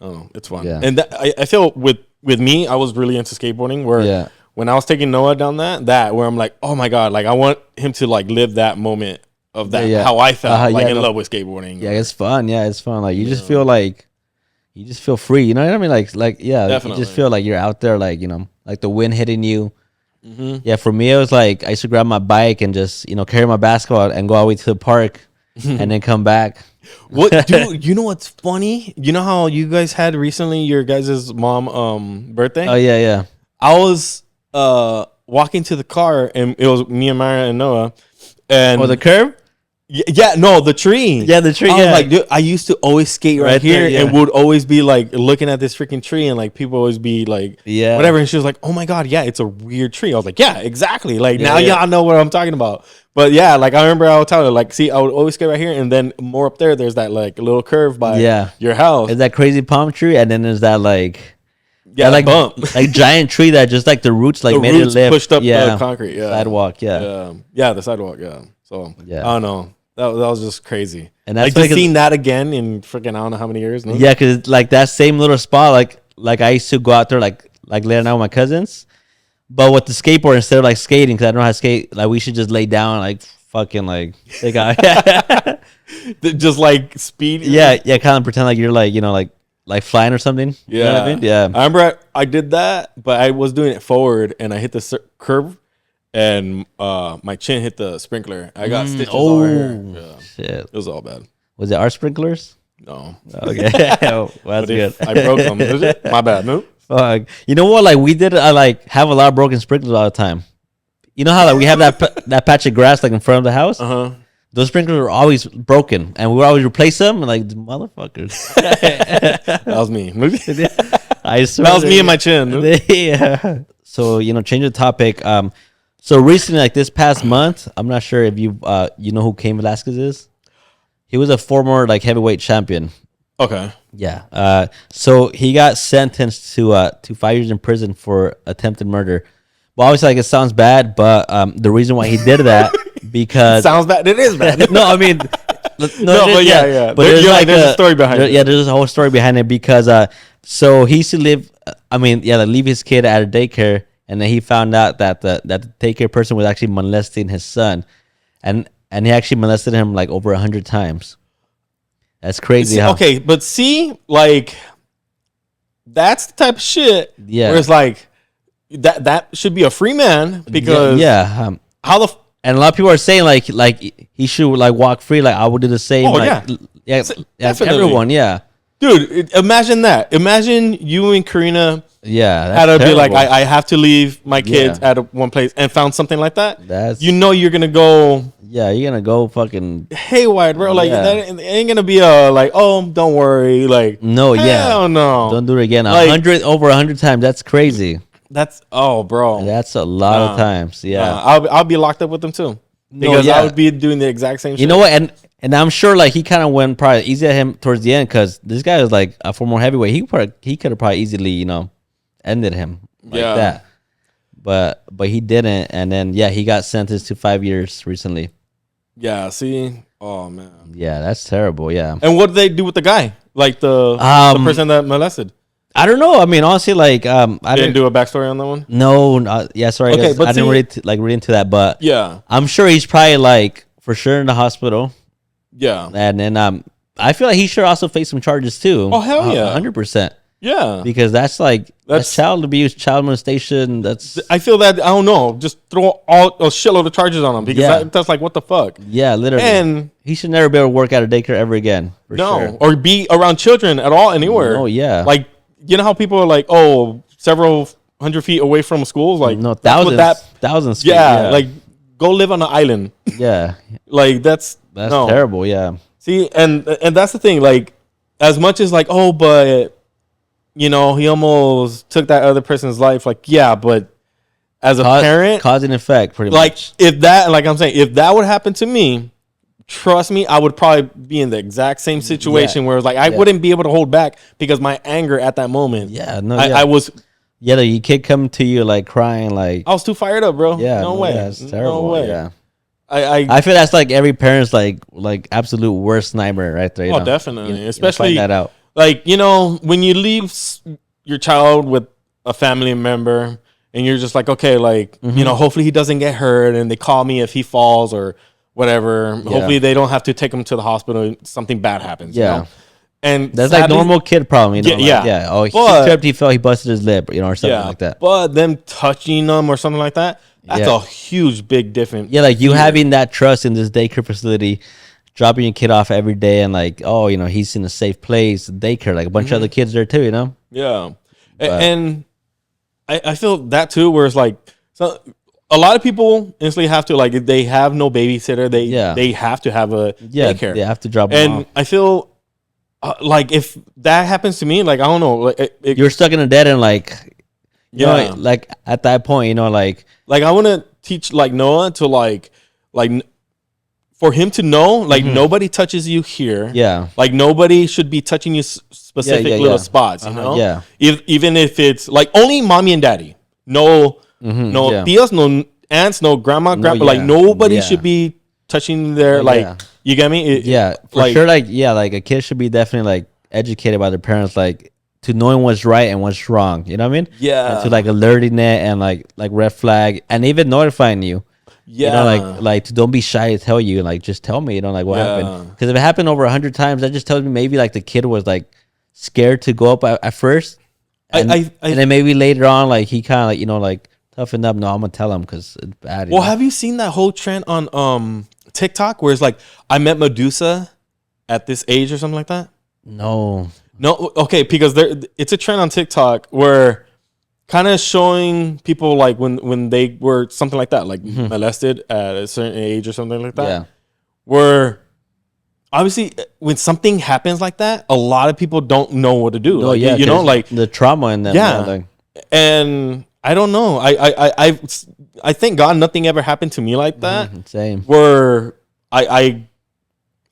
I don't know, it's fun. Yeah. And I feel with me, I was really into skateboarding. Where when I was taking Noah down that where I'm like, oh my god, like I want him to like live that moment of that how I felt in love with skateboarding. Yeah, it's fun. Yeah, it's fun. Like you just feel like you just feel free. You know what I mean? Like definitely. You just feel like you're out there, like like the wind hitting you. Yeah, for me it was like I used to grab my bike and just carry my basketball and go all the way to the park and then come back. What, dude? You know what's funny? You know how you guys had recently your guys' mom birthday? Oh yeah. I was walking to the car and it was me and Mara and Noah. And the curb? Yeah, no, the tree. Yeah, the tree. I was like, dude, I used to always skate right here there, and would always be like looking at this freaking tree and like people always be like, whatever. And she was like, oh my God, yeah, it's a weird tree. I was like, yeah, exactly. Like now y'all know what I'm talking about. But yeah, like I remember I would tell her, like, see, I would always skate right here. And then more up there, there's that like little curve by your house. It's that crazy palm tree. And then there's that like, like bump. Like giant tree that just like the roots like made it live. Pushed up the concrete. Yeah. Sidewalk. Yeah, the sidewalk. Yeah. So I don't know. That was just crazy. And that's like seeing that again in freaking I don't know how many years. No? Yeah, because like that same little spot, like I used to go out there like later night with my cousins, but with the skateboard instead of like skating because I don't know how to skate. Like we should just lay down like fucking like they got just like speed. Yeah, kind of pretend like you're like like flying or something. Yeah, you know what I mean? Yeah. I remember I did that, but I was doing it forward and I hit the curve. And my chin hit the sprinkler. I got stitches all here. Yeah. Shit. It was all bad. Was it our sprinklers? No. Okay. Well, that's good. I broke them. Is it? My bad. No. Fuck. You know what? Like we did. I like have a lot of broken sprinklers all the time. You know how like we have that patch of grass like in front of the house. Those sprinklers were always broken, and we would always replace them. And like motherfuckers. That was me. I swear that was me and my chin. Yeah. So change the topic. So recently, like this past month, I'm not sure if you know who Cain Velasquez is. He was a former like heavyweight champion. Okay. Yeah. So he got sentenced to 5 years in prison for attempted murder. Well, obviously, like it sounds bad, but the reason why he did that because sounds bad. It is bad. No, I mean, but yeah. But there's a story behind it. Yeah, there's a whole story behind it because so he used to live. Leave his kid at a daycare. And then he found out that the daycare person was actually molesting his son, and he actually molested him like over 100 times. That's crazy. Okay, but see, like that's the type of shit. Yeah, where it's like that should be a free man because how the and a lot of people are saying like he should like walk free. Like I would do the same. Yeah, everyone. Yeah, dude. Imagine that. Imagine you and Karina. Yeah, had to be like I have to leave my kids at one place and found something like that. You're gonna go. Yeah, you're gonna go fucking haywire, bro. Like that ain't gonna be a like. Oh, don't worry. Like no, hell no, don't do it again. Like, over 100 times. That's crazy. That's bro. That's a lot of times. Yeah, I'll be locked up with them too because I would be doing the exact same. You know what? And I'm sure like he kind of went probably easy at him towards the end because this guy was like a former heavyweight. He could have probably easily ended him like that, but he didn't. And then he got sentenced to 5 years recently. Yeah. See. Oh man. Yeah, that's terrible. Yeah. And what did they do with the guy? Like the person that molested? I don't know. I mean, honestly, like I didn't do a backstory on that one. No, sorry. Okay, but I didn't really read into that, but I'm sure he's probably like for sure in the hospital. Yeah, and then I feel like he should also face some charges too. Oh hell yeah, 100%. Yeah, because that's child abuse, child molestation. I feel that I don't know. Just throw a shitload of charges on him because that's like what the fuck. Yeah, literally. And he should never be able to work at a daycare ever again. Or be around children at all anywhere. Oh yeah, like. You know how people are like, several 100 feet away from schools, like no thousands. Yeah, like go live on an island. Yeah, like that's terrible. Yeah. See, and that's the thing. Like, as much as like, but he almost took that other person's life. Like, yeah, but as a parent, cause and effect, pretty much. If that, like I'm saying, if that would happen to me. Trust me, I would probably be in the exact same situation where it's like I wouldn't be able to hold back because my anger at that moment. I was. Yeah, the kid coming to you like crying, like I was too fired up, bro. Yeah, no way. That's terrible. No way. Yeah, I feel that's like every parent's like absolute worst nightmare right there. Oh, definitely, especially find that out. Like when you leave your child with a family member and you're just like, okay, like hopefully he doesn't get hurt, and they call me if he falls or. Whatever. Yeah. Hopefully they don't have to take him to the hospital and something bad happens. Yeah. And that's like normal kid problem, Oh, he tripped, he fell, he busted his lip, or something like that. But them touching them or something like that, that's a huge big difference. Yeah, like you having that trust in this daycare facility, dropping your kid off every day and like, he's in a safe place, daycare, like a bunch of other kids there too, Yeah. And I feel that too, where it's like a lot of people instantly have to, like, if they have no babysitter, they have to have a daycare. They have to drop them off. And I feel like if that happens to me, like, I don't know. Like, you're stuck in a dead end, like, you know, like, at that point, like I want to teach, like, Noah to, like, for him to know, like, nobody touches you here. Yeah. Like, nobody should be touching you specific little spots, you know? Yeah. Even if it's, like, only mommy and daddy. No tias, no aunts, no grandma. Like nobody should be touching their you get me? For sure. Like a kid should be definitely like educated by their parents, like to knowing what's right and what's wrong. You know what I mean? Yeah. And to like alerting it and like red flag and even notifying you. Yeah. You know, like to don't be shy to tell you, like just tell me. Like what happened? Because if it happened over 100 times, that just tells me maybe like the kid was like scared to go up at first, and then maybe later on like he kind of like toughen up. No, I'm gonna tell him because it's bad. Well, have you seen that whole trend on TikTok where it's like I met Medusa at this age or something like that? No. Okay, because it's a trend on TikTok where kind of showing people like when they were something like that, like molested at a certain age or something like that. Yeah. Where obviously when something happens like that, a lot of people don't know what to do. No, like, you know, like the trauma in that. Yeah. And I don't know. I thank God nothing ever happened to me like that. Same. Where I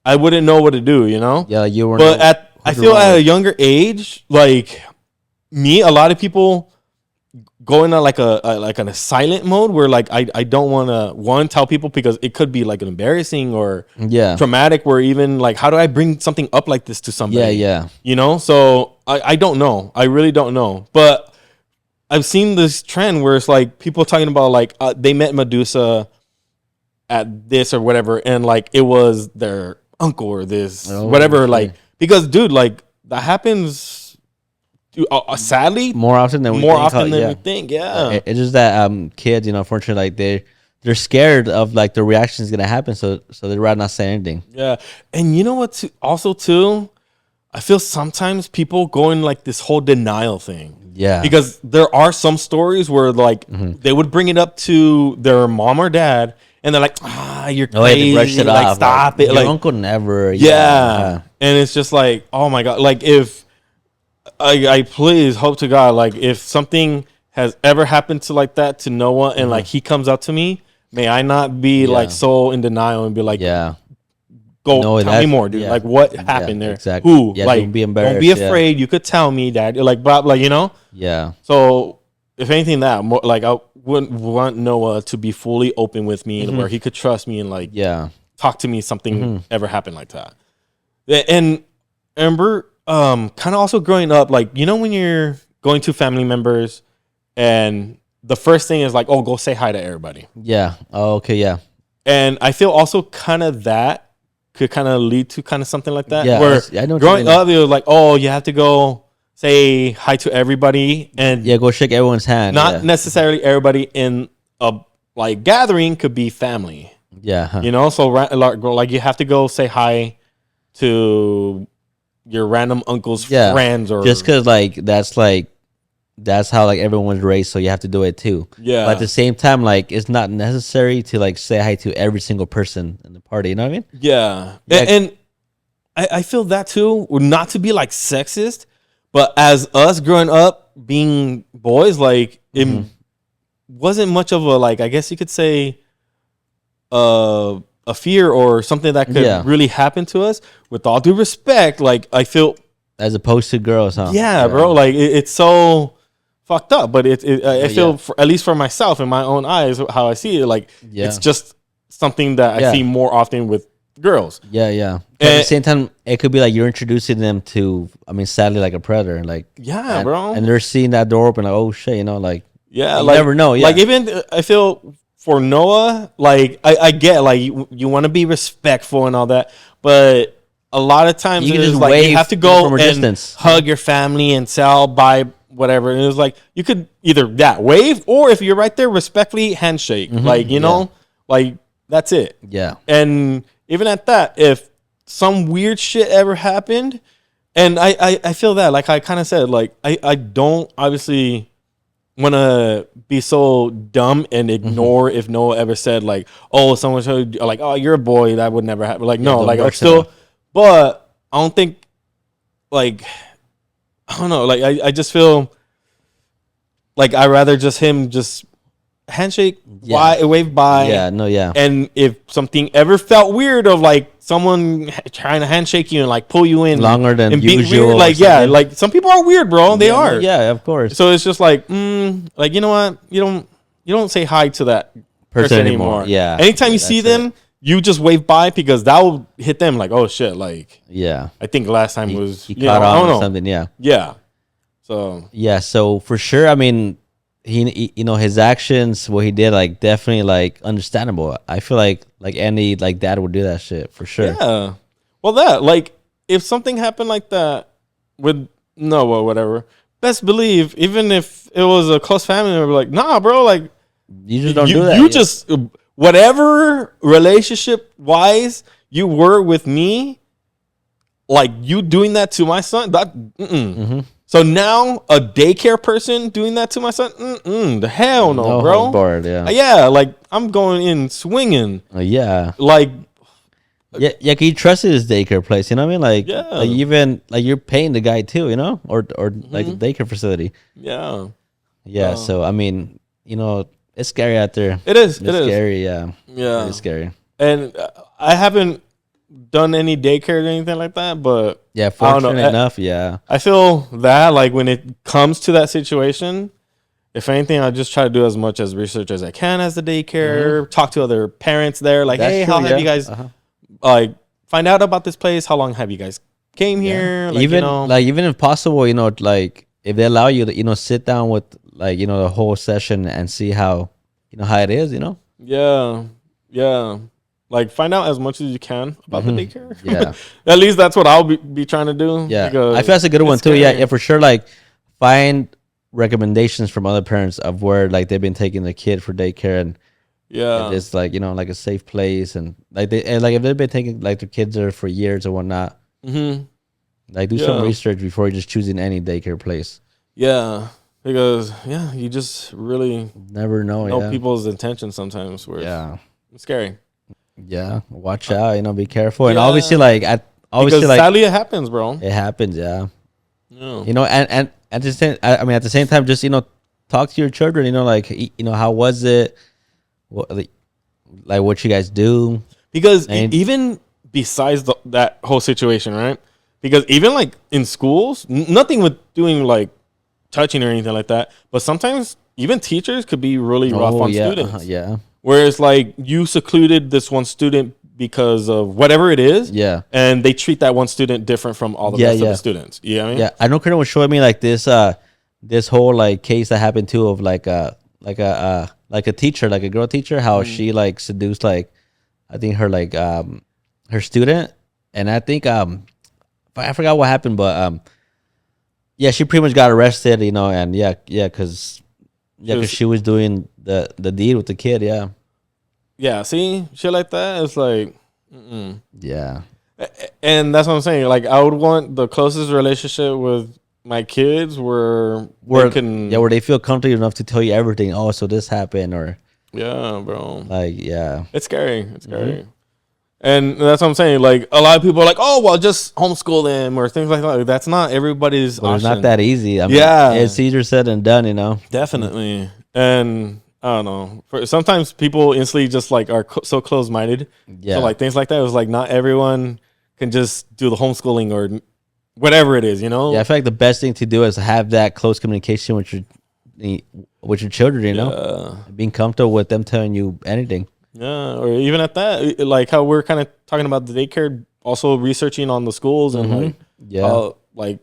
wouldn't know what to do, you know? Yeah, you were. But I feel at a younger age, like me, a lot of people go into like a silent mode where like I don't want to tell people because it could be like an embarrassing or traumatic. Where even like how do I bring something up like this to somebody? Yeah. You know, so I don't know. I really don't know, but. I've seen this trend where it's like people talking about like they met Medusa at this or whatever, and like it was their uncle or this whatever. Okay. Like because dude, like that happens sadly, more often than we think. Yeah, it's just that kids, unfortunately, like they're scared of like the reaction is gonna happen, so they'd rather not say anything. Yeah, and you know what? Also, too, I feel sometimes people go in like this whole denial thing. Yeah, because there are some stories where like they would bring it up to their mom or dad, and they're like, you're crazy, they brushed it like off. stop it, Your like uncle never. Yeah. And it's just like, oh my god, like if I please hope to God, like if something has ever happened to like that to Noah, and like he comes up to me, may I not be like so in denial and be like, go tell me more, dude. Like what happened there? Exactly. Who? Yeah, like don't be embarrassed. Don't be afraid. You could tell me, Dad. Like blah blah. Yeah. So if anything, that more, like I wouldn't want Noah to be fully open with me, where he could trust me and like talk to me. Something ever happened like that. And Amber, kind of also growing up, like when you're going to family members, and the first thing is like, oh, go say hi to everybody. Yeah. Oh, okay. Yeah. And I feel also kind of that could kind of lead to kind of something like that. Yeah, where I know growing up, it was like, oh, you have to go say hi to everybody, and go shake everyone's hand. Not necessarily everybody in a like gathering could be family. Yeah, so like you have to go say hi to your random uncle's friends, or just because that's how like everyone was raised, so you have to do it too. Yeah. But at the same time, like it's not necessary to like say hi to every single person in the party. You know what I mean? Yeah. And I feel that too, not to be like sexist, but as us growing up being boys, like it wasn't much of a like, I guess you could say a fear or something that could really happen to us. With all due respect, like I feel as opposed to girls, huh? Yeah, bro. Like it's so fucked up, but I feel at least for myself in my own eyes, how I see it, like it's just something that I see more often with girls. Yeah. But at the same time, it could be like you're introducing them to, I mean, sadly, like a predator, like bro, and they're seeing that door open, like, oh shit, like you like, never know. Like even I feel for Noah, like I get like you want to be respectful and all that, but a lot of times you it's just like you have to go and distance. Hug your family and sell, buy whatever. And it was like you could either wave, or if you're right there, respectfully handshake. Like like that's it. Yeah. And even at that, if some weird shit ever happened, and I feel that, like I kind of said, like I don't obviously want to be so dumb and ignore if Noah ever said like, oh, someone showed like, oh, you're a boy, that would never happen. Like no, like I still. But I don't think, like, I don't know, like I just feel like I'd rather just him just handshake, wave by. Yeah, no, yeah. And if something ever felt weird of like someone trying to handshake you and like pull you in longer than and usual, weird, like like some people are weird, bro. They are. Yeah, of course. So it's just like, like you know what, you don't say hi to that person anymore. Yeah. Anytime you see them. You just wave by, because that will hit them like, oh shit, like I think last time was he caught on or something, so for sure, I mean, he his actions, what he did, like definitely like understandable. I feel like any like dad would do that shit for sure. Well, that like if something happened like that with Noah, whatever, best believe, even if it was a close family member, like nah, bro, like you just don't do that. You just whatever relationship wise you were with me, like you doing that to my son, that So now a daycare person doing that to my son, the hell no, bro. Board, like I'm going in swinging. Like he trusted his daycare place, you know what I mean? Like even like you're paying the guy too, or like the daycare facility. So I mean, it's scary out there. It is. It's scary. Yeah. It's scary. And I haven't done any daycare or anything like that, but fortunate enough, I feel that like when it comes to that situation, if anything, I just try to do as much as research as I can as the daycare. Talk to other parents there, like, hey, how have you guys like find out about this place? How long have you guys came here? Like, even even if possible, like if they allow you to sit down with like the whole session and see how how it is, like find out as much as you can about the daycare. At least that's what I'll be trying to do. I feel that's a good one too. Scary. Yeah, for sure. Like find recommendations from other parents of where like they've been taking the kid for daycare, and Yeah. it's like, like a safe place, and like if they've been taking like their kids there for years or whatnot, like do some Yeah. research before just choosing any daycare place. Yeah. Because you just really Never know. know Yeah. people's intentions sometimes. Where Yeah. it's scary. Yeah. Watch out. Be careful. And Yeah. obviously, Because sadly it happens, bro. it happens. Yeah. Yeah. And at the same, at the same time, just talk to your children. Like how was it? What like what you guys do? Because And- even besides that whole situation, right? Because even like in schools, nothing with doing like touching or anything like that. But sometimes even teachers could be really rough on yeah, students. yeah, Whereas like you secluded this one student because of whatever it is. yeah, And they treat that one student different from all the rest of the students. You know what I mean? yeah. I know Colonel was showing me like this whole like case that happened too of like a teacher, like a girl teacher, how she like seduced like I think her like her student, and I think I forgot what happened, but yeah, she pretty much got arrested, and because she was doing the deed with the kid, yeah. Yeah, see? Shit like that. It's like, Yeah. and that's what I'm saying. Like, I would want the closest relationship with my kids where Where they they feel comfortable enough to tell you everything. Oh, so this happened, or yeah, bro. like, yeah. It's scary. It's scary. And that's what I'm saying. Like, a lot of people are like, oh, well, just homeschool them or things like that. Like, that's not everybody's But it's option. not that easy. I mean, Yeah. it's easier said than done, Definitely. And I don't know. Sometimes people instantly just like are so close-minded. Yeah. So like things like that. It was like not everyone can just do the homeschooling or whatever it is, Yeah, I feel like the best thing to do is have that close communication with your children, being comfortable with them telling you anything. Yeah, or even at that, like how we're kind of talking about the daycare, also researching on the schools and like, like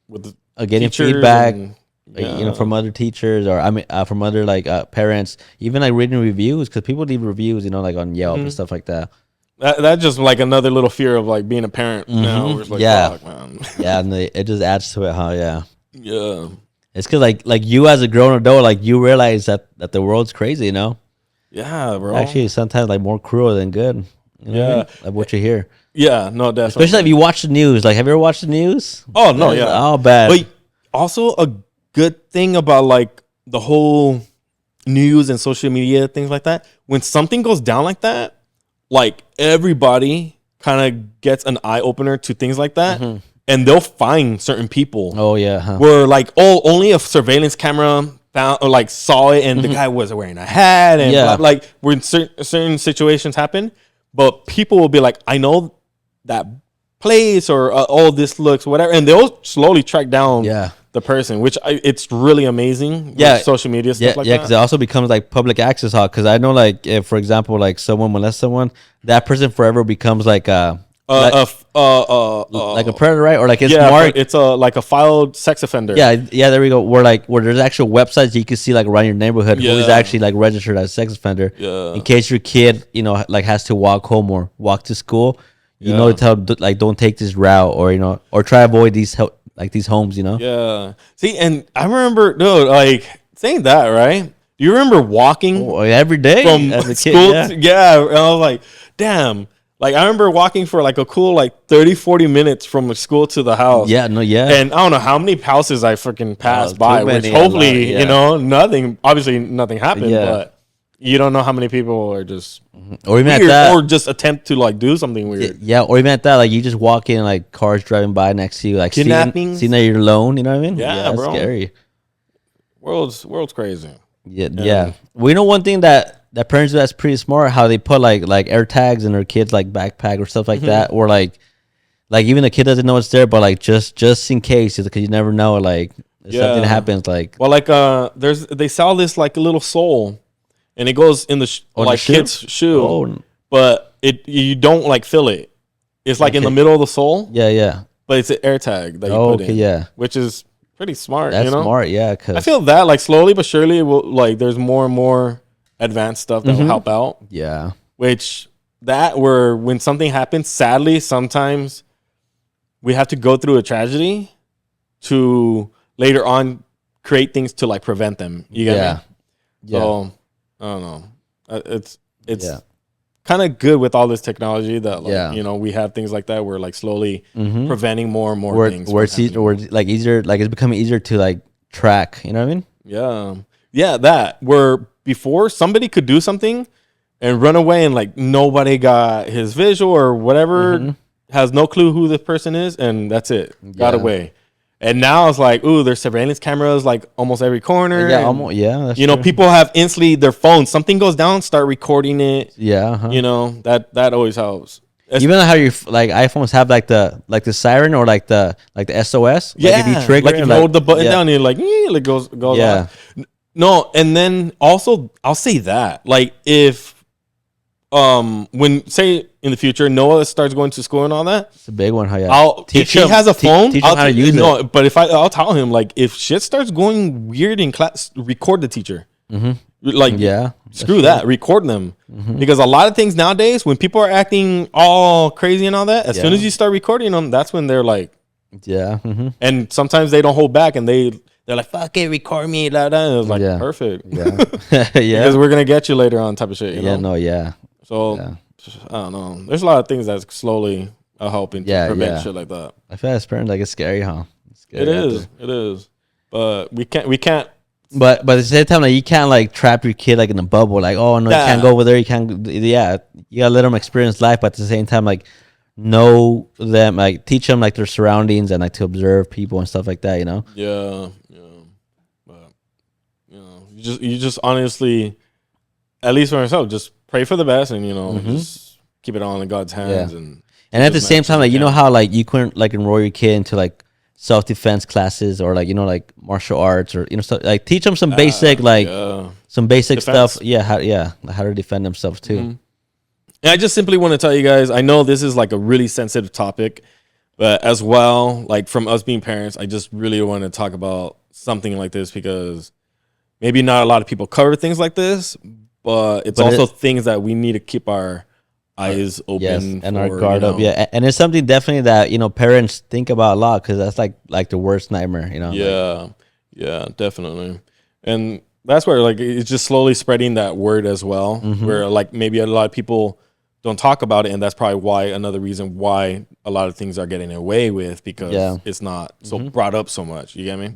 with the Getting teachers feedback, and, from other teachers, or from other like parents, even like reading reviews, because people leave reviews, like on Yelp and stuff like that. That's just like another little fear of like being a parent now. Where it's like, Yeah. fuck, man. Yeah, and it just adds to it, huh? Yeah. Yeah. It's because like you as a grown adult, like you realize that the world's crazy, Yeah, bro. Actually, sometimes like more cruel than good. You know what I mean? Like what you hear. Yeah, no, definitely. Especially if you watch the news. Like, have you ever watched the news? Oh, no, yeah. Oh, bad. But also a good thing about like the whole news and social media, things like that, when something goes down like that, like everybody kind of gets an eye opener to things like that. And they'll find certain people. Oh, yeah. Huh? Where like, only a surveillance camera found or like saw it, and the guy was wearing a hat, and like when certain situations happen, but people will be like, I know that place, or this looks whatever, and they'll slowly track down the person, which it's really amazing. Yeah, with social media stuff like yeah, that. because it also becomes like public access, huh? Because I know, like, if for example, like someone molests someone, that person forever becomes like like a predator, right? Or like it's marked. It's like a filed sex offender. Yeah, there we go. Where there's actual websites you can see like around your neighborhood who is actually like registered as a sex offender. Yeah. In case your kid, like has to walk home or walk to school, to tell them, like, don't take this route, or or try to avoid these homes. Yeah. See, and I remember, dude, like saying that, right? Do you remember walking every day from as a school? kid? And I was like, damn. Like, I remember walking for like a cool like 30, 40 minutes from school to the house. Yeah, no, yeah. And I don't know how many houses I freaking passed by, too which many, hopefully, a lot, nothing happened, but you don't know how many people are just or even weird, at that, or just attempt to like do something weird. Yeah, or even at that, like you just walk in, like cars driving by next to you, like kidnappings, seeing that you're alone. You know what I mean? Yeah, that's bro. scary. World's crazy. Yeah. We know one thing that parents do that's pretty smart, how they put like air tags in their kids like backpack or stuff like that, or like even the kid doesn't know it's there, but like just in case, because you never know, like if something happens, like like they sell this like a little sole, and it goes in the like kid's shoe, but you don't like fill it. It's like in the middle of the sole. Yeah. But it's an air tag that you put in. Yeah. Which is pretty smart. That's smart, yeah. Cause I feel that like slowly but surely, it will, like there's more and more advanced stuff that will help out. Yeah. Which where when something happens, sadly, sometimes we have to go through a tragedy to later on create things to like prevent them. You get me? Yeah. So I don't know. It's kind of good with all this technology that like you know, we have things like that. We're like slowly preventing more and more things. Where it's easier, like it's becoming easier to like track. You know what I mean? Yeah. That where before somebody could do something and run away and like nobody got his visual or whatever, has no clue who this person is, and that's it. Got away. And now it's like, ooh, there's surveillance cameras like almost every corner. Yeah, almost. Yeah, that's true. People have instantly their phones. Something goes down, start recording it. Yeah, you know that always helps. Even how you like iPhones have like the siren or like the SOS. Yeah, like if you trigger, like if you hold the button down, and you're like, it goes off. No, and then also I'll say that like if when say in the future Noah starts going to school and all that, it's a big one. I'll teach him. If he has a phone, teach him how to use it. But if I'll tell him like if shit starts going weird in class, record the teacher. Like screw that, record them because a lot of things nowadays when people are acting all crazy and all that, as soon as you start recording them, that's when they're like, and sometimes they don't hold back and they're like, fuck it, record me, and it was like perfect, because we're gonna get you later on, type of shit. You know? So I don't know. There's a lot of things that's slowly helping to prevent shit like that. I feel as parents, like it's scary, huh? It's scary it is. But we can't. But at the same time, like you can't like trap your kid like in a bubble. Like, oh no, you can't go over there. You can't. Yeah, you gotta let them experience life. But at the same time, like know them, like teach them like their surroundings and like to observe people and stuff like that. You know. Yeah. But you just honestly, at least for myself, just pray for the best, and just keep it all in God's hands. And at the same time, like you know how like you couldn't like enroll your kid into like self-defense classes or like like martial arts or stuff, like teach them some basic some basic defense stuff. How to defend themselves too. And I just simply want to tell you guys, I know this is like a really sensitive topic, but as well, like from us being parents, I just really want to talk about something like this because maybe not a lot of people cover things like this, but it's also things that we need to keep our eyes open and our guard up. And it's something definitely that parents think about a lot because that's like the worst nightmare. Yeah, definitely. And that's where like it's just slowly spreading that word as well, where like maybe a lot of people don't talk about it, and that's probably why another reason why a lot of things are getting away with because it's not so brought up so much. You get me?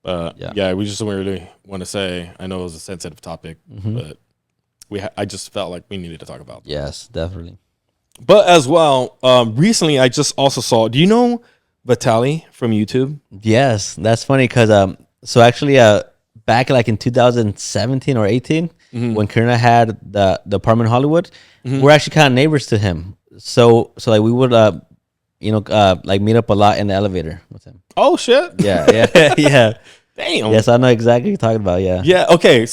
We just really want to say, I know it was a sensitive topic, but I just felt like we needed to talk about that. Yes, definitely. But as well, recently I just also saw, do you know Vitaly from YouTube? Yes, that's funny because so actually back like in 2017 or 18 when Karina had the apartment in Hollywood, we're actually kind of neighbors to him. So like we would like meet up a lot in the elevator with him. Oh shit. Yeah. Damn. Yes, I know exactly what you're talking about. Yeah. Okay.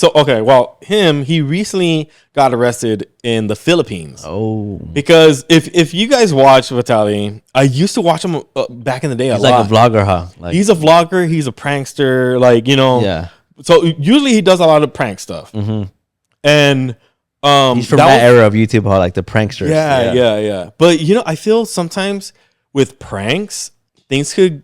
Well, he recently got arrested in the Philippines. Oh. Because if you guys watch Vitaly, I used to watch him back in the day a lot. He's like a vlogger, huh? He's a vlogger. He's a prankster. Like Yeah. So usually he does a lot of prank stuff. And he's from that era of YouTube, huh? Like the pranksters. Yeah. But I feel sometimes with pranks, things could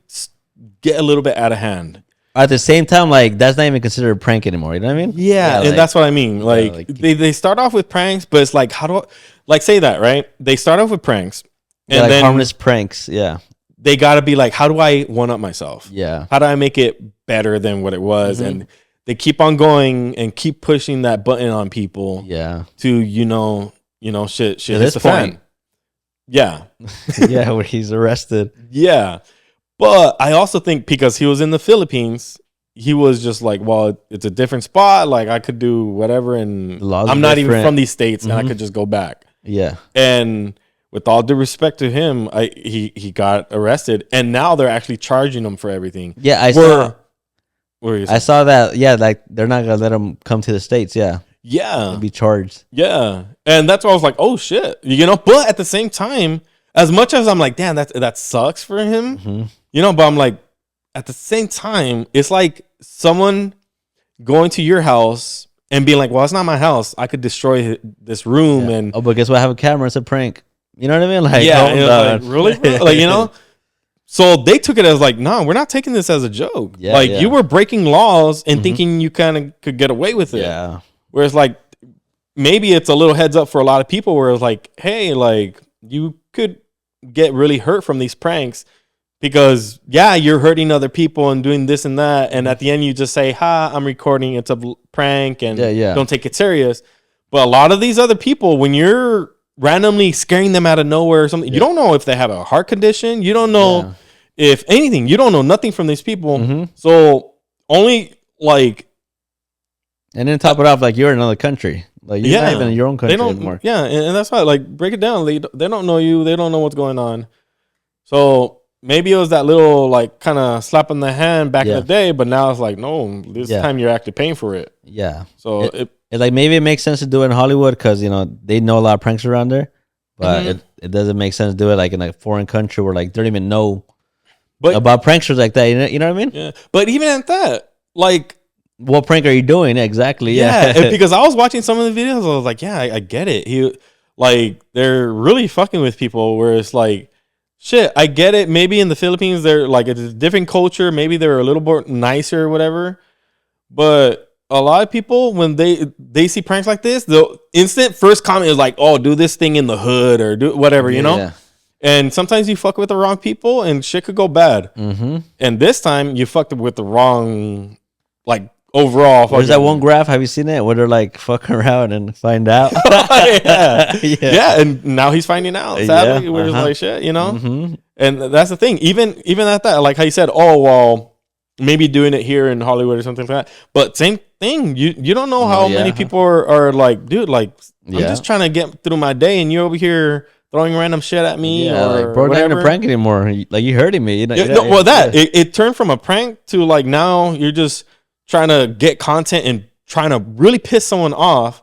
get a little bit out of hand. At the same time, like that's not even considered a prank anymore. You know what I mean? Yeah, and that's what I mean. Like they start off with pranks, but it's like, how do I like say that, right? They start off with pranks, and like then harmless pranks. Yeah, they gotta be like, how do I one up myself? Yeah, how do I make it better than what it was? And they keep on going and keep pushing that button on people. Yeah, to shit to this point. Yeah, yeah, where he's arrested. Yeah. But I also think because he was in the Philippines, he was just like, well, it's a different spot. Like I could do whatever, and I'm not even from these states, and I could just go back. Yeah. And with all due respect to him, he got arrested, and now they're actually charging him for everything. Yeah, I saw that. Yeah, like they're not gonna let him come to the States. Yeah. He'll be charged. Yeah, and that's why I was like, oh shit, But at the same time, as much as I'm like, damn, that sucks for him. But I'm like, at the same time, it's like someone going to your house and being like, well, it's not my house. I could destroy this room. And but guess what? I have a camera. It's a prank. You know what I mean? Like, like really? Bro? Like, So they took it as like, no, we're not taking this as a joke. Yeah, like yeah. you were breaking laws and thinking you kind of could get away with it. Yeah. Whereas like maybe it's a little heads up for a lot of people where it's like, hey, like you could get really hurt from these pranks because you're hurting other people and doing this and that. And at the end you just say, ha, I'm recording. It's a prank and don't take it serious. But a lot of these other people, when you're randomly scaring them out of nowhere or something, you don't know if they have a heart condition. You don't know if anything. You don't know nothing from these people. So only like, and then top it off, like you're in another country. Like you're not even in your own country anymore. Yeah, and that's why, like, break it down. They don't know you. They don't know what's going on. So maybe it was that little, like, kind of slap in the hand back in the day, but now it's like, no, this time you're actually paying for it. Yeah. So it's like maybe it makes sense to do it in Hollywood because, you know, they know a lot of pranks around there. But it doesn't make sense to do it like in a foreign country where like they don't even know about pranksters like that. You know what I mean? Yeah. But even at that, like, what prank are you doing exactly? Yeah, because I was watching some of the videos, I was like, yeah, I get it. They're really fucking with people where it's like, shit, I get it. Maybe in the Philippines they're like it's a different culture. Maybe they're a little more nicer or whatever. But a lot of people, when they see pranks like this, the instant first comment is like, oh, do this thing in the hood or do whatever, you know? Yeah. And sometimes you fuck with the wrong people and shit could go bad. And this time you fucked with the wrong, like, overall. There's that one graph. Have you seen it? Where they're like fucking around and find out. Yeah. And now he's finding out. Sadly, we're just like shit, you know. And that's the thing. Even at that, like how you said, oh well, maybe doing it here in Hollywood or something like that. But same thing. You don't know how many people are like, dude, like I'm just trying to get through my day, and you're over here throwing random shit at me. Yeah, or like bro, not even a prank anymore. Like you hurting me. It turned from a prank to like now you're just trying to get content and trying to really piss someone off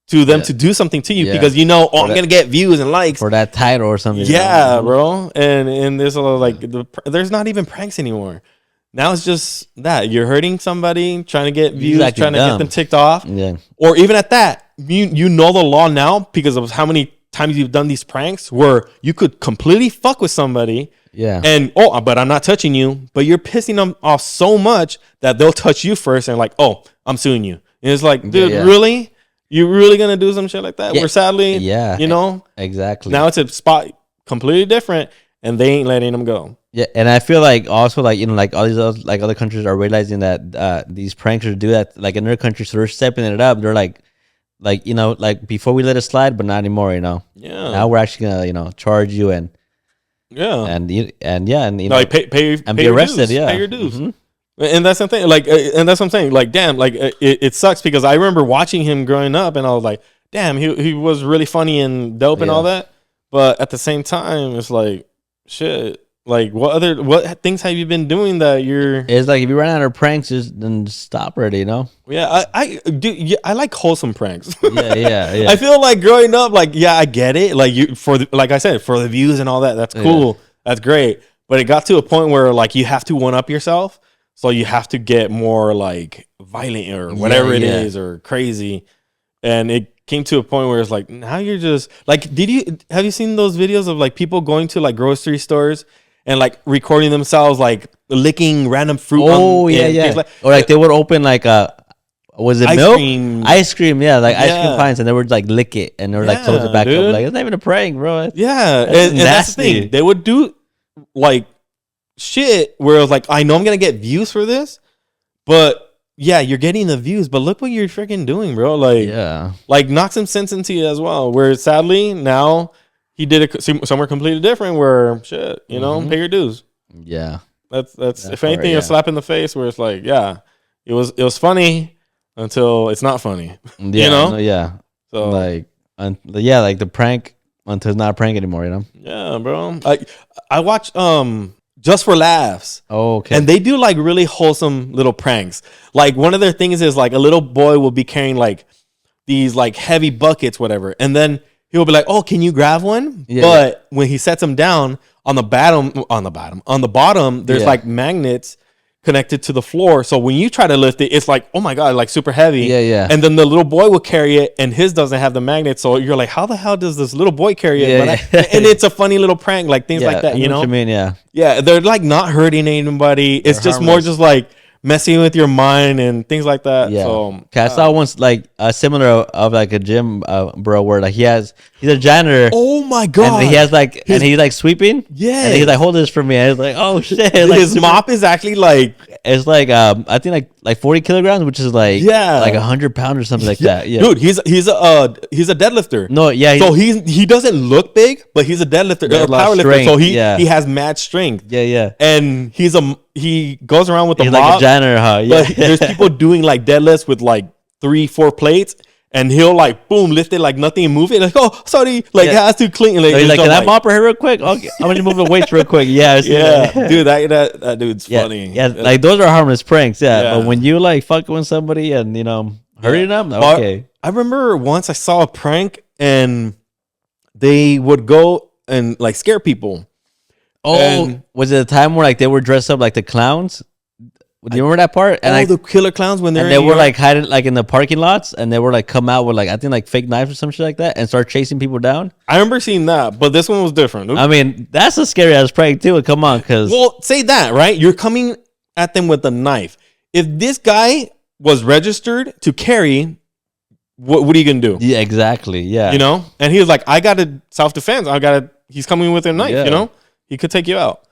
to them to do something to you because I'm going to get views and likes for that title or something. Yeah, bro. And there's a lot like there's not even pranks anymore. Now it's just that you're hurting somebody, trying to get views, trying to get them ticked off. Yeah. Or even at that, you know the law now because of how many times you've done these pranks where you could completely fuck with somebody. Yeah. And but I'm not touching you, but you're pissing them off so much that they'll touch you first and like, oh, I'm suing you. And it's like, dude, really? You really gonna do some shit like that? Where sadly, exactly. Now it's a spot completely different, and they ain't letting them go. Yeah, and I feel like also like like all these other countries are realizing that these pranksters do that like in other countries, so they're stepping it up. They're like like before we let it slide, but not anymore. Yeah. Now we're actually gonna charge you and. Yeah, and you know, like pay and be arrested. Dues, pay your dues, and that's the thing. Like, and that's what I'm saying. Like, damn, like it sucks because I remember watching him growing up, and I was like, damn, he was really funny and dope and all that. But at the same time, it's like, shit. Like, what things have you been doing that you're? It's like if you run out of pranks, then stop already. Yeah, I do. Yeah, I like wholesome pranks. Yeah. I feel like growing up, like, I get it. Like like I said, for the views and all that, that's cool. Yeah. That's great. But it got to a point where like you have to one up yourself, so you have to get more like violent or whatever it is or crazy, and it came to a point where it's like now you're just like, have you seen those videos of like people going to like grocery stores? And like recording themselves like licking random fruit. Oh yeah. Or like they would open like was it milk? Ice cream, yeah, like ice cream pints, and they would like lick it and they would like close it back up. Like it's not even a prank, bro. And that's the thing. They would do like shit where it was like, I know I'm gonna get views for this, but yeah, you're getting the views, but look what you're freaking doing, bro. Like like knock some sense into you as well. Where sadly now. He did it somewhere completely different where shit, pay your dues. Yeah. That's if anything, a slap in the face where it's like, yeah, it was funny until it's not funny. Yeah. So like like the prank until it's not a prank anymore, Yeah, bro. I watch Just for Laughs. Oh, okay. And they do like really wholesome little pranks. Like one of their things is like a little boy will be carrying like these like heavy buckets, whatever, and then he'll be like, "Oh, can you grab one?" Yeah, but when he sets them down on the bottom, there's like magnets connected to the floor. So when you try to lift it, it's like, oh my God, like super heavy. Yeah, yeah. And then the little boy will carry it and his doesn't have the magnet. So you're like, how the hell does this little boy carry it? And it's a funny little prank, like things like that, I you know? what you mean, yeah. Yeah, they're like not hurting anybody. It's just more just like messing with your mind and things like that. Yeah. So I saw once like a similar of like a gym bro where like he's a janitor. oh my God. And he has like and he's like sweeping. Yeah. And he's like, hold this for me. And it's like, oh shit. Like, his mop is actually like it's like I think like 40 kilograms, which is like like 100 pounds or something like that. Yeah. Dude, he's a deadlifter. No, yeah. So he doesn't look big, but he's a deadlifter, a power lifter. So he has mad strength. Yeah, yeah. And he goes around with the he's mop. like a janitor, huh? Yeah. But there's people doing like deadlifts with like 3-4 plates. And he'll like boom lift it like nothing and move it like oh sorry like has to clean like, so he's like can I mop her real quick? Okay, I'm gonna move the weights real quick. Yeah, dude, that dude's funny. Yeah, like those are harmless pranks. Yeah, but when you like fucking with somebody and hurting them, okay. I remember once I saw a prank and they would go and like scare people. Oh, and was it a time where like they were dressed up like the clowns? Do you remember that part? And like, the killer clowns when they were like hiding like in the parking lots, and they were like come out with like I think like fake knives or some shit like that, and start chasing people down. I remember seeing that, but this one was different. I mean, that's a scary ass prank too. Come on, because say that right. You're coming at them with a knife. If this guy was registered to carry, what are you gonna do? Yeah, exactly. Yeah, you know. And he was like, I got a self defense. He's coming with a knife. You know, he could take you out.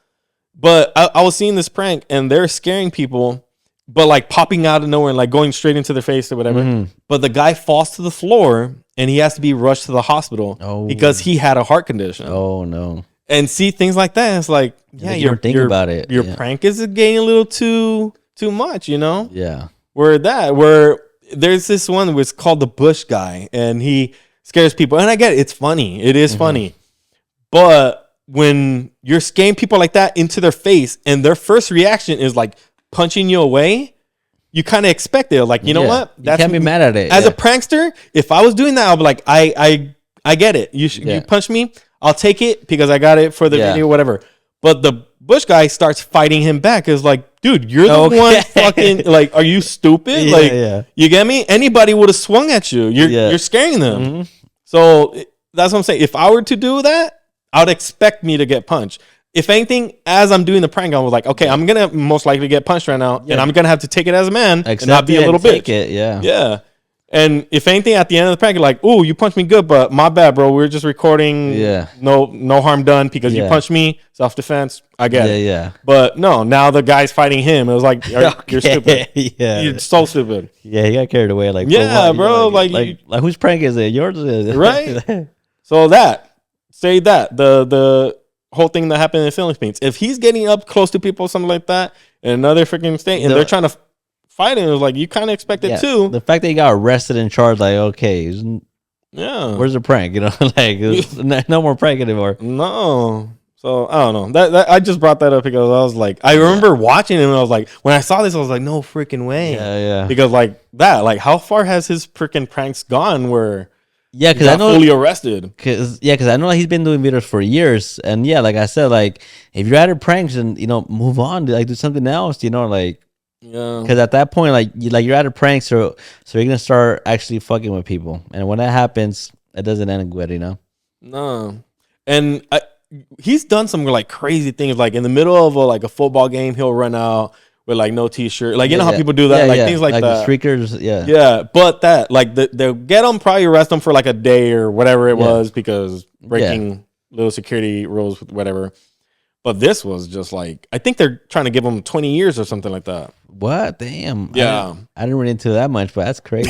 But I was seeing this prank and they're scaring people, but like popping out of nowhere and like going straight into their face or whatever. Mm-hmm. But the guy falls to the floor and he has to be rushed to the hospital because he had a heart condition. Oh, no. And see things like that. It's like, you're thinking about it. Your prank is getting a little too much, you know? Yeah. Where there's this one where it's called the Bush guy and he scares people. And I get it. It's funny. It is funny. But when you're scaring people like that into their face and their first reaction is like punching you away, you kind of expect it. Like, you know what? You can't be mad at it. As a prankster, if I was doing that, I'll be like, I get it. You punch me, I'll take it because I got it for the video, whatever. But the Bush guy starts fighting him back. It's like, dude, you're the one fucking like, are you stupid? You get me? Anybody would have swung at you. You're scaring them. Mm-hmm. So that's what I'm saying. If I were to do that, I would expect me to get punched. If anything, as I'm doing the prank, I was like, okay, I'm going to most likely get punched right now. And I'm going to have to take it as a man and not be a little bitch. Yeah. And if anything, at the end of the prank, you're like, ooh, you punched me good, but my bad, bro. We're just recording. Yeah. No harm done because you punched me. Self-defense. I get it. Yeah. But no, now the guy's fighting him. It was like, you're stupid. You're so stupid. Yeah, he got carried away. Like, yeah, bro. Like whose prank is it? Yours is it? Right? So say that the whole thing that happened in the Philippines. If he's getting up close to people, something like that, in another freaking state, and they're trying to fight him, it was like you kind of expect it too. The fact that he got arrested and charged, like, okay, where's the prank? You know, like no more prank anymore. No. So I don't know. That I just brought that up because I was like, I remember watching him and I was like, when I saw this, I was like, no freaking way. Yeah. Because like how far has his freaking pranks gone? Where because I know fully arrested. Because I know he's been doing videos for years, and like I said, like if you're at a pranks and move on, like do something else, like because at that point, like you're at a prank, so you're gonna start actually fucking with people, and when that happens, it doesn't end good, No, and he's done some like crazy things, like in the middle of a football game, he'll run out with like no t-shirt, like how people do that, things like that, the streakers, but that like they'll get them, probably arrest them for like a day or whatever it was because breaking little security rules, whatever. But this was just like, I think they're trying to give him 20 years or something like that. What? Damn. Yeah. I didn't read into that much, but that's crazy.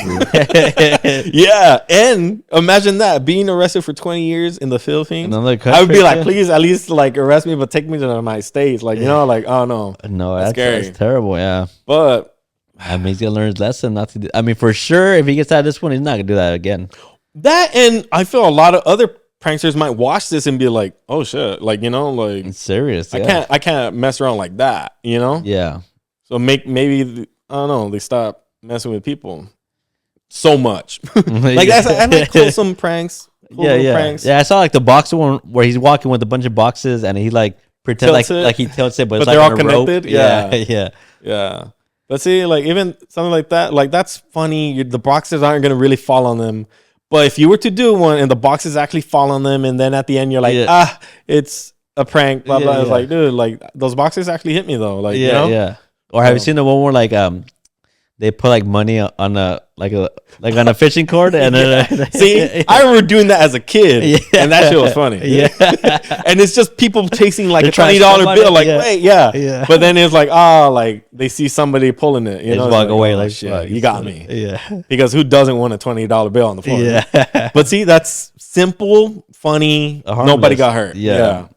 Yeah. And imagine that, being arrested for 20 years in the Philippines. Another country, I would be like, please at least like arrest me, but take me to the United States. Like, like, oh no. No, that's scary. That's terrible. Yeah. But I mean, he's going to learn his lesson not to do. I mean, for sure, if he gets out of this one, he's not going to do that again. That, and I feel a lot of other pranksters might watch this and be like, oh shit, like, like it's serious. I can't mess around like that, Yeah. So maybe I don't know, they stop messing with people so much. Like I like wholesome pranks. Pranks. Yeah, I saw like the boxer one where he's walking with a bunch of boxes and he like pretends like he tilts it, but it's they're like all connected. Yeah. Yeah. But see, like even something like that, like that's funny. The boxes aren't gonna really fall on them. But if you were to do one and the boxes actually fall on them, and then at the end you're like, it's a prank, blah blah. It's like, dude, like those boxes actually hit me though. Like, yeah. Or have you seen the one where like they put like money on on a fishing cord and then see, I remember doing that as a kid, and that shit was funny. Yeah, and it's just people chasing like a $20 bill, like wait, but then it's like like they see somebody pulling it, you know, walk away oh, like shit, you got me, because who doesn't want a $20 bill on the floor? Yeah, but see, that's simple, funny, nobody got hurt. Yeah,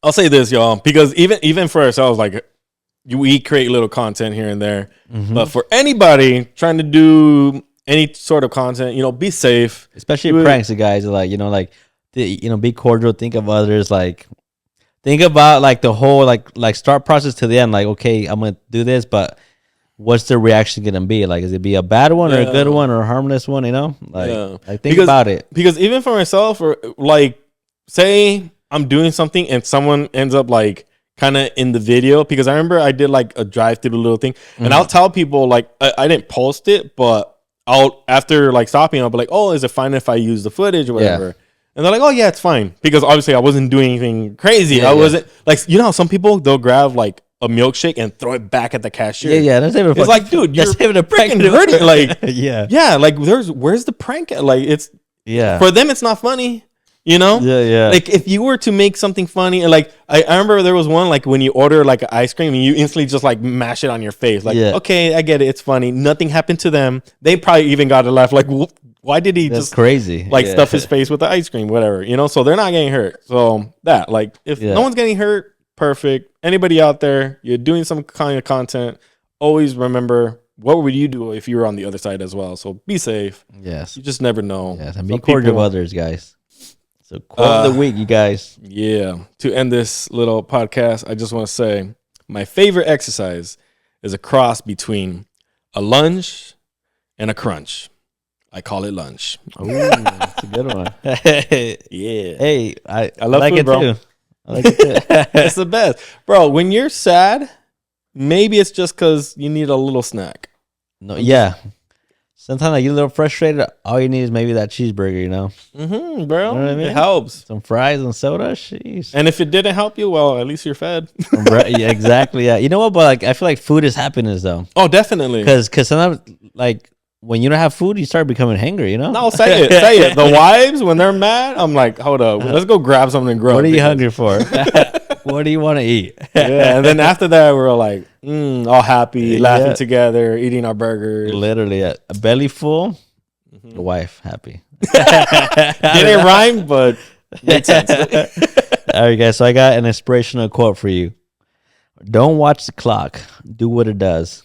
I'll say this, y'all, because even for ourselves, like. We create little content here and there, but for anybody trying to do any sort of content, you know, be safe. Especially pranks, you guys. Like, you know, like, be cordial. Think of others. Like, think about like the whole like start process to the end. Like, okay, I'm gonna do this, but what's the reaction gonna be? Like, is it be a bad one or a good one or a harmless one? You know, like think about it. Because even for myself, or like, say I'm doing something and someone ends up like. Kind of in the video, because I remember I did like a drive through the little thing, and I'll tell people like I didn't post it, but I'll after like stopping, I'll be like, oh, is it fine if I use the footage or whatever? And they're like, oh yeah, it's fine, because obviously I wasn't doing anything crazy. I wasn't like, you know how some people they'll grab like a milkshake and throw it back at the cashier. That's even it's like, dude, you're freaking hurting. Like, like where's the prank at? Like, it's for them, it's not funny. You know, like if you were to make something funny, and like I remember there was one like when you order like an ice cream and you instantly just like mash it on your face, like okay, I get it, it's funny. Nothing happened to them. They probably even got a laugh. Like, why did he just crazy like stuff his face with the ice cream, whatever, you know? So they're not getting hurt. So that like if no one's getting hurt, perfect. Anybody out there, you're doing some kind of content, always remember. What would you do if you were on the other side as well? So be safe. Yes, you just never know. Yes, and be cordial of others, guys. So quote of the week, you guys. Yeah. To end this little podcast, I just want to say my favorite exercise is a cross between a lunge and a crunch. I call it lunge. Ooh, that's a good one. Yeah. Hey, I love like food, it bro. too. I like it too. It's the best. Bro, when you're sad, maybe it's just because you need a little snack. No, sometimes like, you're a little frustrated. All you need is maybe that cheeseburger, you know? Bro. You know what I mean? It helps. Some fries and soda. Sheesh. And if it didn't help you, well, at least you're fed. Yeah, exactly. Yeah. You know what? But like, I feel like food is happiness, though. Oh, definitely. Because sometimes, like, when you don't have food, you start becoming hangry, you know? No, say it. The wives, when they're mad, I'm like, hold up. Let's go grab something and grub. What are you hungry for? What do you want to eat? And then after that, we're all like, all happy, laughing together, eating our burgers. Literally, a belly full, the wife happy. Didn't rhyme, but made sense. All right, guys. So I got an inspirational quote for you. Don't watch the clock. Do what it does.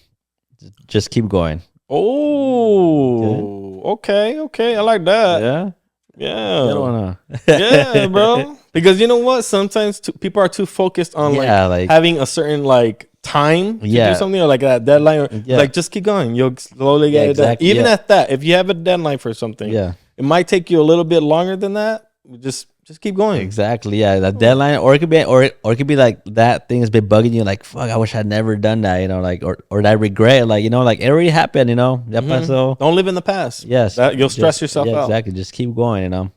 Just keep going. Oh, okay. I like that. Yeah. Yeah, bro. Because you know what? Sometimes people are too focused on like having a certain like time to do something, or like that deadline, or like just keep going. You'll slowly get it done. Even at that, if you have a deadline for something, it might take you a little bit longer than that. Just keep going. Exactly. Yeah, that deadline, or it could be, or it could be like that thing has been bugging you. Like, fuck, I wish I'd never done that. You know, like, or that regret. Like, you know, like it already happened. You know, so don't live in the past. Yes, you'll stress yourself out. Exactly. Just keep going. You know.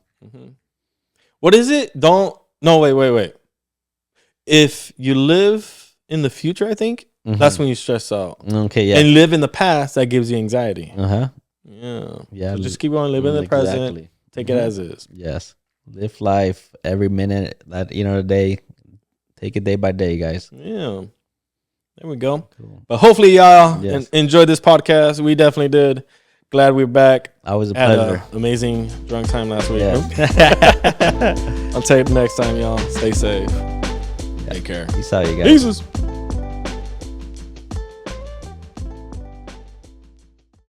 What is it? Wait. If you live in the future, I think that's when you stress out. Okay. Yeah. And live in the past, that gives you anxiety. Yeah. So just keep going. Live in the present. Take it as is. Yes. Live life every minute that the day. Take it day by day, guys. Yeah. There we go. Cool. But hopefully y'all enjoyed this podcast. We definitely did. Glad we're back. I was a pleasure. Amazing drunk time last week. Yeah. I'll tell you next time, y'all. Stay safe. Take care. Peace out, you guys. Jesus.